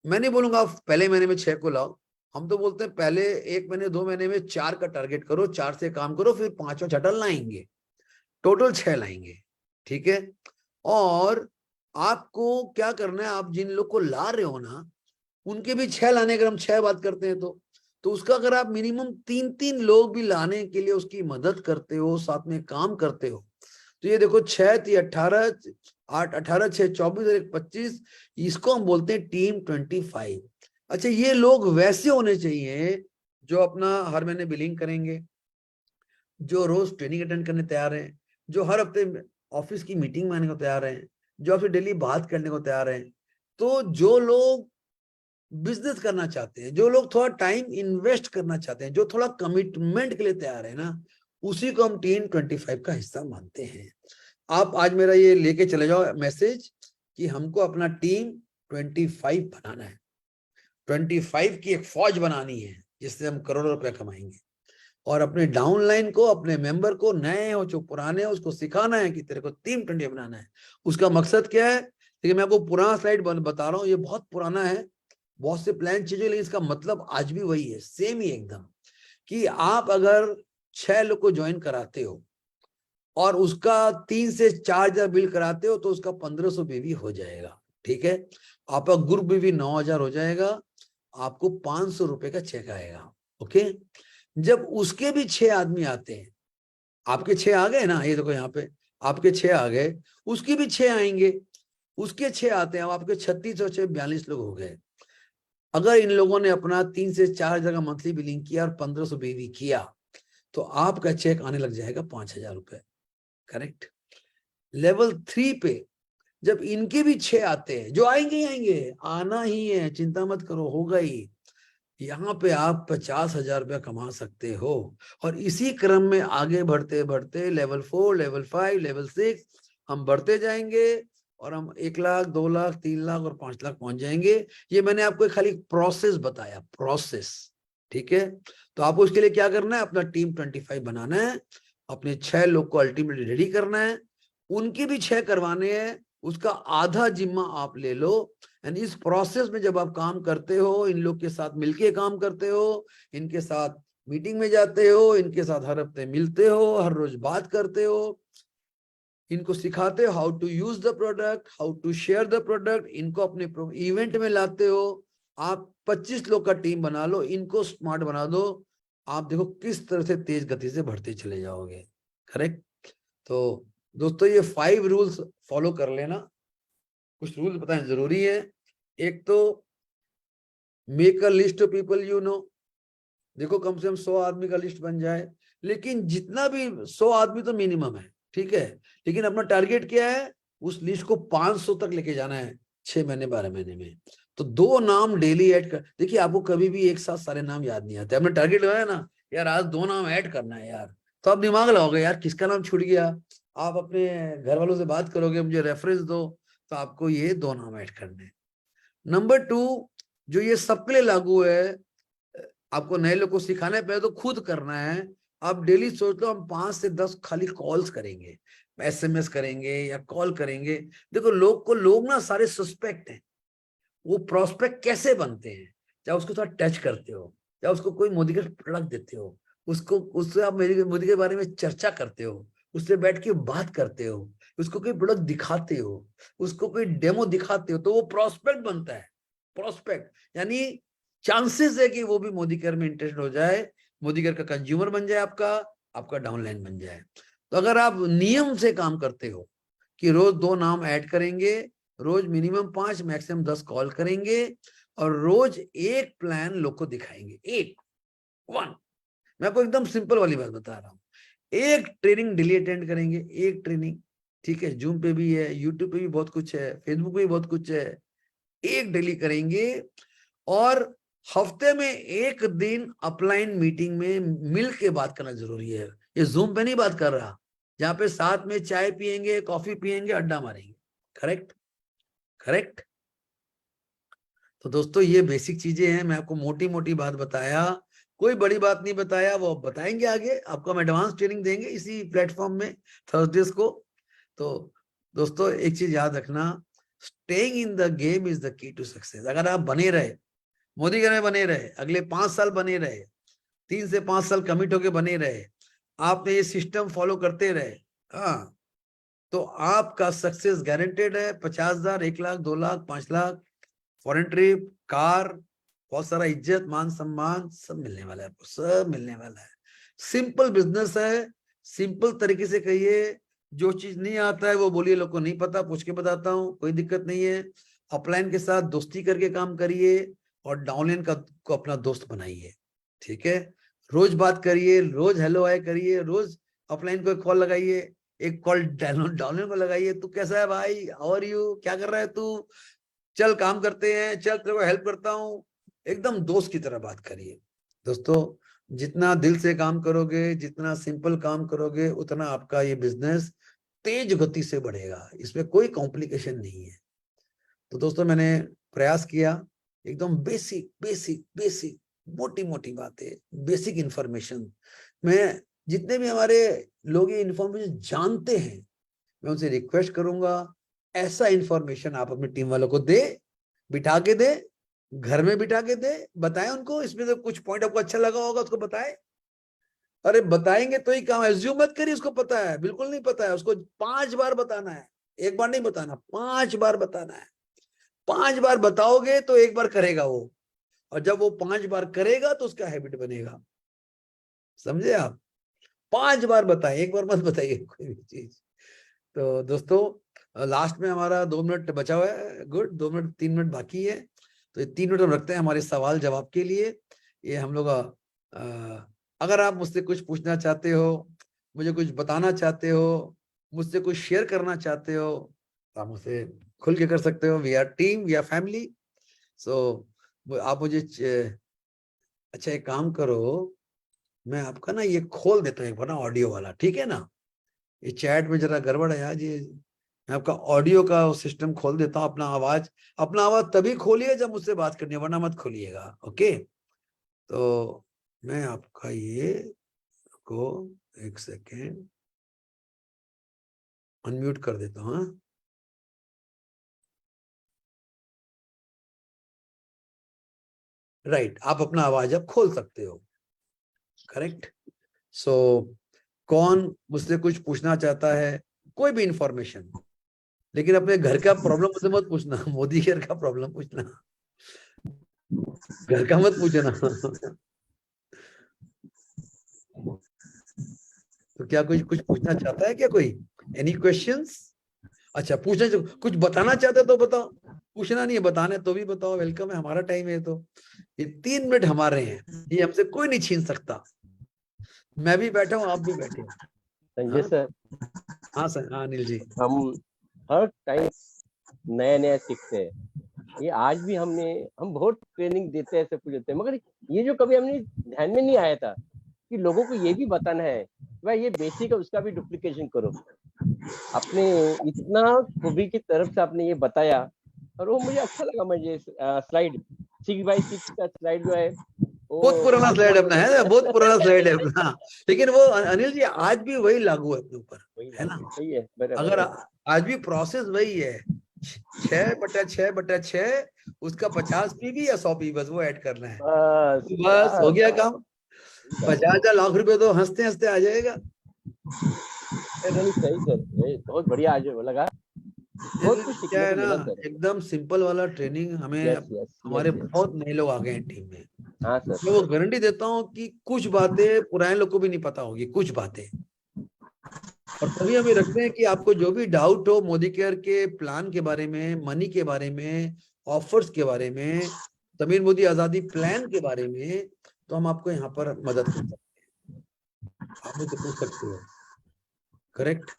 मैं नहीं बोलूंगा आप पहले महीने में 6 को लाओ, हम तो बोलते हैं पहले 1 महीने 2 महीने में 4 का टारगेट करो, 4 से काम करो, फिर 5वां छठा लाएंगे, टोटल 6 लाएंगे, ठीक है। और आपको क्या करना है, आप जिन लोग को ला रहे हो ना, उनके भी 6 लाने, अगर हम 6 बात करते हैं तो उसका अगर आप मिनिमम 3-3 लोग भी लाने के लिए उसकी मदद करते हो, साथ में काम करते हो, तो ये देखो 6 3 18 8 18 6 24 और 1 25, इसको हम बोलते हैं टीम 25। अच्छा, ये लोग वैसे होने चाहिए जो अपना हर महीने बिलिंग करेंगे, जो रोज ट्रेनिंग अटेंड करने तैयार हैं, जो हर हफ्ते ऑफिस की मीटिंग में आने को तैयार हैं, जो आपसे डेली बात करने को तैयार हैं। तो जो लोग बिजनेस करना चाहते हैं, जो लोग थोड़ा टाइम इन्वेस्ट करना चाहते हैं, जो थोड़ा कमिटमेंट के लिए तैयार है ना, उसी को हम टीम 25 का हिस्सा मानते हैं। आप आज मेरा ये लेके चले जाओ मैसेज कि हमको अपना टीम 25 बनाना है, 25 की एक फौज बनानी है जिससे हम करोड़ों रुपया कमाएंगे। और अपने डाउनलाइन को, अपने मेंबर को, नए हो जो पुराने हो, उसको सिखाना है कि तेरे को टीम 20 बनाना है। उसका मकसद क्या है? देखिए, मैं आपको पुराना स्लाइड बता रहा हूँ, ये बहुत पुराना है, बहुत से प्लान चीजें, लेकिन इसका मतलब आज भी वही है, सेम ही एकदम, कि आप अगर 6 लोग को ज्वाइन कराते हो और उसका 3 से 4 हजार बिल कराते हो तो उसका 1500 बीवी हो जाएगा। ठीक है, आपका ग्रुप बीवी 9000 हो जाएगा, आपको 500 रुपए का चेक आएगा। ओके, जब उसके भी 6 आदमी आते हैं, आपके 6 आ गए ना, ये देखो यहाँ पे आपके 6 आ गए, उसके भी 6 आएंगे, उसके 6 आते हैं, अब आपके 36 और 6 42 लोग हो गए। अगर इन लोगों ने अपना 3 से 4 हजार का मंथली बिलिंग किया और 1500 बीवी किया तो आपका चेक आने लग जाएगा 5000 रुपए। करेक्ट। लेवल 3 पे जब इनके भी 6 आते हैं, जो आएंगे ही आएंगे, आना ही है, चिंता मत करो, होगा ही, यहाँ पे आप 50,000 रुपया कमा सकते हो। और इसी क्रम में आगे बढ़ते बढ़ते लेवल 4, लेवल 5, लेवल 6 हम बढ़ते जाएंगे और हम 1 लाख, 2 लाख, 3 लाख और 5 लाख पहुंच जाएंगे। ये मैंने आपको खाली प्रोसेस बताया, प्रोसेस। ठीक है, तो आपको उसके लिए क्या करना है? अपना टीम 25 बनाना है, अपने 6 लोग को अल्टीमेटली रेडी करना है, उनके भी 6 करवाने हैं, उसका आधा जिम्मा आप ले लो। एंड इस प्रोसेस में जब आप काम करते हो, इन लोग के साथ मिलके काम करते हो, इनके साथ मीटिंग में जाते हो, इनके साथ हर हफ्ते मिलते हो, हर रोज बात करते हो, इनको सिखाते हो how to use the product, how to share the product, इनको अपने इवेंट में लाते हो, आप 25 लोग का टीम बना लो, इनको स्मार्ट बना दो, आप देखो किस तरह से तेज गति से बढ़ते चले जाओगे। करेक्ट। तो दोस्तों, ये 5 रूल्स फॉलो कर लेना। कुछ रूल्स बताएं जरूरी है। एक तो make a list of people you know, देखो कम से कम 100 आदमी का लिस्ट बन जाए, लेकिन जितना भी 100 आदमी तो मिनिमम है, ठीक है, लेकिन अपना टारगेट क्या है? उस लिस्ट को 500 तक लेके जाना है 6 महीने 12 महीने में। तो 2 नाम डेली ऐड कर, देखिए आपको कभी भी एक साथ सारे नाम याद नहीं आते। आपने टारगेट लगाया ना, यार आज 2 नाम ऐड करना है यार, तो आप दिमाग लगाओगे यार किसका नाम छूट गया, आप अपने घर वालों से बात करोगे, मुझे रेफरेंस दो, तो आपको ये 2 नाम ऐड करने हैं। नंबर 2, जो ये सबके लिए लागू है, आपको नए लोग को सिखाना है, पहले तो खुद करना है। आप डेली सोच लो हम 5 से 10 खाली कॉल्स करेंगे, SMS करेंगे या कॉल करेंगे। देखो लोग ना सारे सस्पेक्ट हैं, वो प्रोस्पेक्ट कैसे बनते हैं? चाहे उसको थोड़ा टच करते हो, चाहे उसको कोई मोदी का प्रोडक्ट देते हो, उससे आप मोदी के बारे में चर्चा करते हो, उससे बैठ के बात करते हो, उसको कोई प्रोडक्ट दिखाते हो, उसको कोई डेमो दिखाते हो, तो वो प्रोस्पेक्ट बनता है। प्रोस्पेक्ट यानी चांसेस है कि वो भी मोदी केयर में इंटरेस्टेड हो जाए, मोदी केयर का कंज्यूमर बन जाए, आपका डाउनलाइन बन जाए। तो अगर आप नियम से काम करते हो कि रोज 2 नाम ऐड करेंगे, रोज मिनिमम 5 मैक्सिमम 10 कॉल करेंगे और रोज एक प्लान लोग को दिखाएंगे, एक 1। मैं आपको एकदम सिंपल वाली बात बता रहा हूँ, एक ट्रेनिंग डेली अटेंड करेंगे, एक ट्रेनिंग। ठीक है, जूम पे भी है, यूट्यूब पे भी बहुत कुछ है, फेसबुक पे भी बहुत कुछ है, एक डेली करेंगे। और हफ्ते में एक दिन अपलाइन मीटिंग में मिल के बात करना जरूरी है। ये जूम पे नहीं बात कर रहा, जहां पे साथ में चाय पियेंगे, कॉफी पियेंगे, अड्डा मारेंगे। करेक्ट। करेक्ट। तो दोस्तों, ये बेसिक चीजें हैं, मैं आपको मोटी मोटी बात बताया, कोई बड़ी बात नहीं बताया, वो बताएंगे आगे, आपको हम एडवांस ट्रेनिंग देंगे इसी प्लेटफॉर्म में थर्सडेज को। तो दोस्तों, एक चीज याद रखना, staying in the game is the key to success. अगर आप बने रहे, मोदी के में बने रहे, अगले 5 साल बने रहे, 3 से 5 साल कमिट होके बने रहे, आपने ये सिस्टम फॉलो करते रहे, हाँ, तो आपका सक्सेस गारंटेड है। 50,000, 1 lakh, 2 lakh, 5 lakh, foreign trip, car, बहुत सारा इज्जत, मान सम्मान सब मिलने वाला है आपको, सब मिलने वाला है। सिंपल बिजनेस है, सिंपल तरीके से कहिए। जो चीज नहीं आता है वो बोलिए लोग को नहीं पता, पूछ के बताता हूँ, कोई दिक्कत नहीं है। अपलाइन के साथ दोस्ती करके काम करिए और डाउनलाइन का को अपना दोस्त बनाइए, ठीक है। रोज बात करिए, रोज हेलो हाय करिए, रोज अपलाइन को कॉल लगाइए, एक कॉल डाउनलाइन को लगाइए, तू कैसा है भाई, हाउ आर यू, क्या कर रहा है तू, चल काम करते हैं, चल तेरे को हेल्प करता हूँ, एकदम दोस्त की तरह बात करिए। दोस्तों जितना दिल से काम करोगे, जितना सिंपल काम करोगे, उतना आपका ये बिजनेस तेज गति से बढ़ेगा, इसमें कोई कॉम्प्लिकेशन नहीं है। तो दोस्तों मैंने प्रयास किया, एकदम बेसिक बेसिक बेसिक मोटी मोटी बातें, बेसिक इंफॉर्मेशन, मैं जितने भी हमारे लोग ये इंफॉर्मेशन जानते हैं, मैं उनसे रिक्वेस्ट करूंगा ऐसा इंफॉर्मेशन आप अपनी टीम वालों को दे, बिठा के दे, घर में बिठा के दे, बताएं उनको। इसमें तो कुछ पॉइंट आपको अच्छा लगा होगा उसको बताएं। अरे बताएंगे तो ही काम, एज्यूम मत करिए उसको पता है, बिल्कुल नहीं पता है, उसको 5 बार बताना है, एक बार नहीं बताना, 5 बार बताना है। 5 बार बताओगे तो एक बार करेगा वो, और जब वो 5 बार करेगा तो उसका हैबिट बनेगा, समझे आप। 5 बार बताएं, एक बार मत बताइए कोई भी चीज। तो दोस्तों लास्ट में हमारा 2 मिनट बचा हुआ है, गुड, 2 मिनट 3 मिनट बाकी है, तो ये 3 मिनट हम रखते हैं हमारे सवाल जवाब के लिए। ये हम लोग अगर आप मुझसे कुछ पूछना चाहते हो, मुझे कुछ बताना चाहते हो, मुझसे कुछ शेयर करना चाहते हो, तो आप मुझसे खुल के कर सकते हो। We are team, we are family. So आप मुझे अच्छा एक काम करो, मैं आपका ना ये खोल देता हूँ एक बार ना ऑडियो वाला, ठीक है ना। ये चैट में जरा गड़बड़ है आज, ये मैं आपका ऑडियो का सिस्टम खोल देता हूँ। अपना आवाज तभी खोलिए जब मुझसे बात करनी है, वरना मत खोलिएगा, ओके। तो मैं आपका ये को 1 सेकेंड अनम्यूट कर देता हूँ। राइट, आप अपना आवाज अब खोल सकते हो, करेक्ट। सो कौन मुझसे कुछ पूछना चाहता है, कोई भी इंफॉर्मेशन, लेकिन अपने घर का प्रॉब्लम मुझसे मत पूछना, मोदी घर का प्रॉब्लम पूछना, घर का मत पूछना। तो क्या कुछ पूछना चाहता है क्या कोई, एनी क्वेश्चंस? अच्छा पूछना, कुछ बताना चाहते तो बताओ, पूछना नहीं है, बताने तो भी बताओ, वेलकम है, हमारा टाइम है। तो ये 3 मिनट हमारे हैं, ये हमसे कोई नहीं छीन सकता। मैं भी बैठा हूँ, आप भी बैठे हो। संजय सर, हाँ सर, हाँ अनिल जी। हम हर टाइम नया नया सीखते हैं। ये आज भी हम बहुत ट्रेनिंग देते हैं, सब कुछ देते हैं, मगर ये जो कभी हमने ध्यान में नहीं आया था कि लोगों को ये भी बताना है भाई ये बेसिक है, उसका भी डुप्लीकेशन करो। आपने इतना खूबी की तरफ से आपने ये बताया, और वो मुझे अच्छा लगा। मुझे स्लाइड 6x6 का स्लाइड जो है बहुत पुराना स्लाइड अपना है, बहुत पुराना स्लाइड है अपना, लेकिन वो अनिल जी आज भी वही लागू है अपने ऊपर, है ना। सही है, अगर आज भी प्रोसेस वही है, 6/6/6, उसका 50 पीवी या 100 पीवी, बस वो ऐड करना है, बस हो गया काम। 50,000 लाख रुपए तो हंसते हंसते आ जाएगा। सही सर, बहुत बढ़िया आज लगा, बहुत कुछ क्या सीखने है को ना, मिला सर। एकदम सिंपल वाला ट्रेनिंग हमें, हमारे बहुत नए लोग आ गए हैं टीम में। हाँ सर, मैं वो गारंटी देता हूँ कि कुछ बातें पुराने लोग को भी नहीं पता होगी, कुछ बातें, और तभी हमें रखते हैं कि आपको जो भी डाउट हो मोदी केयर के प्लान के बारे में, मनी के बारे में, ऑफर्स के बारे में, तमिल मोदी आजादी प्लान के बारे में, तो हम आपको यहाँ पर मदद कर सकते हैं, आप मुझसे पूछ सकते हो, करेक्ट।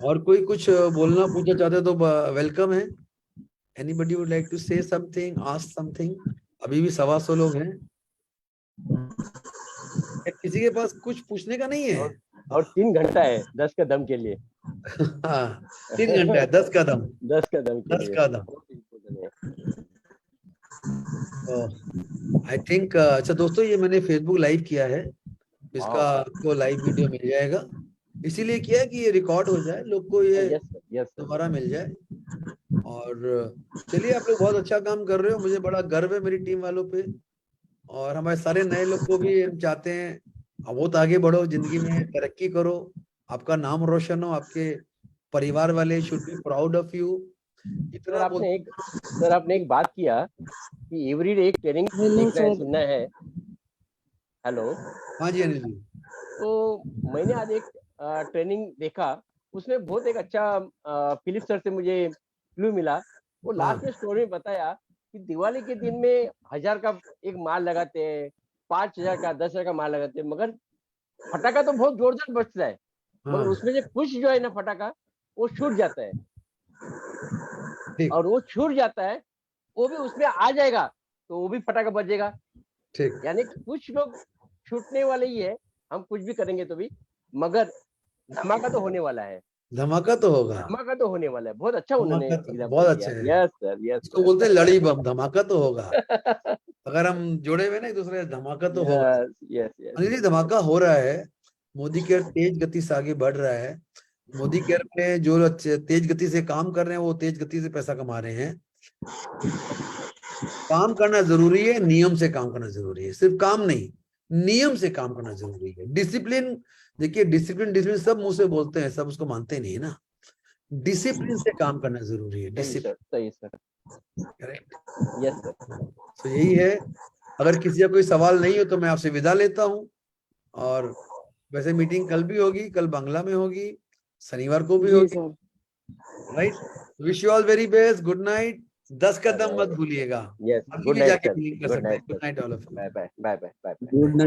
और कोई कुछ बोलना पूछना चाहते तो वेलकम है। Anybody would like to say something, ask something? अभी भी 125 लोग हैं, किसी के पास कुछ पूछने का नहीं है? और 3 घंटा है 10 का दम के लिए। हाँ 3 घंटा है 10 का दम, 10 का दम के 10 लिए का दम। आई थिंक अच्छा दोस्तों, ये मैंने फेसबुक लाइव किया है, इसका आपको लाइव वीडियो मिल जाएगा, इसीलिए किया है कि ये रिकॉर्ड हो जाए, लोग को ये दोबारा मिल जाए। और चलिए, आप लोग बहुत अच्छा काम कर रहे हो, मुझे बड़ा गर्व है मेरी टीम वालों पे, और हमारे सारे नए लोग को भी हम चाहते हैं बहुत आगे बढ़ो, जिंदगी में तरक्की करो, आपका नाम रोशन हो, आपके परिवार वाले should be proud of you. Sir इतना आपने एक बात किया कि एवरीडे एक ट्रेनिंग देखना है, सुनना है। हेलो। हाँ जी अनिल जी। तो मैंने आज एक ट्रेनिंग देखा, उसमें बहुत एक अच्छा फिलिप सर से मुझे क्लू मिला। वो लास्ट में स्टोरी में बताया कि दिवाली के दिन में 1000 का एक माल लगाते हैं, 5000 का, 10,000 का माल लगाते हैं, मगर फटाका तो बहुत जोरदार बजता है, मगर उसमें जो कुछ जो है ना फटाका, वो छूट जाता है। ठीक। और वो छूट जाता है, वो भी उसमें आ जाएगा तो वो भी फटाका बजेगा। ठीक। यानी कि कुछ लोग छूटने वाले ही है, हम कुछ भी करेंगे तो भी, मगर धमाका तो होने वाला है। धमाका तो होगा। धमाका तो होने वाला है। बहुत अच्छा उन्होंने धमाका तो एग्जांपल बहुत दिया। अच्छा है। यस सर, यस इसको बोलते हैं लड़ी बम। धमाका तो होगा। अगर हम जुड़े हुए ना एक दूसरे से, धमाका तो होगा। Yes yes yes. Anil ji धमाका हो रहा है। मोदी केयर तेज गति से आगे बढ़ रहा है। मोदी केयर में जो तेज गति से काम कर रहे हैं वो तेज गति से पैसा कमा रहे हैं। काम करना जरूरी है, नियम से काम करना जरूरी है। सिर्फ काम नहीं, नियम से काम करना जरूरी है। डिसिप्लिन, देखिए डिसिप्लिन सब मुंह से बोलते हैं, सब उसको मानते नहीं है ना। डिसिप्लिन से काम करना जरूरी है। डिसिप्लिन। सही सर। करेक्ट। Yes sir. तो यही है। अगर किसी का कोई सवाल नहीं हो तो मैं आपसे विदा लेता हूँ। और वैसे मीटिंग कल भी होगी, कल बांग्ला में होगी, शनिवार को भी होगी। Right. Wish you all very best. Good night. 10 कदम मत भूलिएगा। यस, अभी गुड भी नाइट जाके सर। मीटिंग कर गुड सकते हैं। Night good sir. Night all of you. Bye bye bye bye bye. Good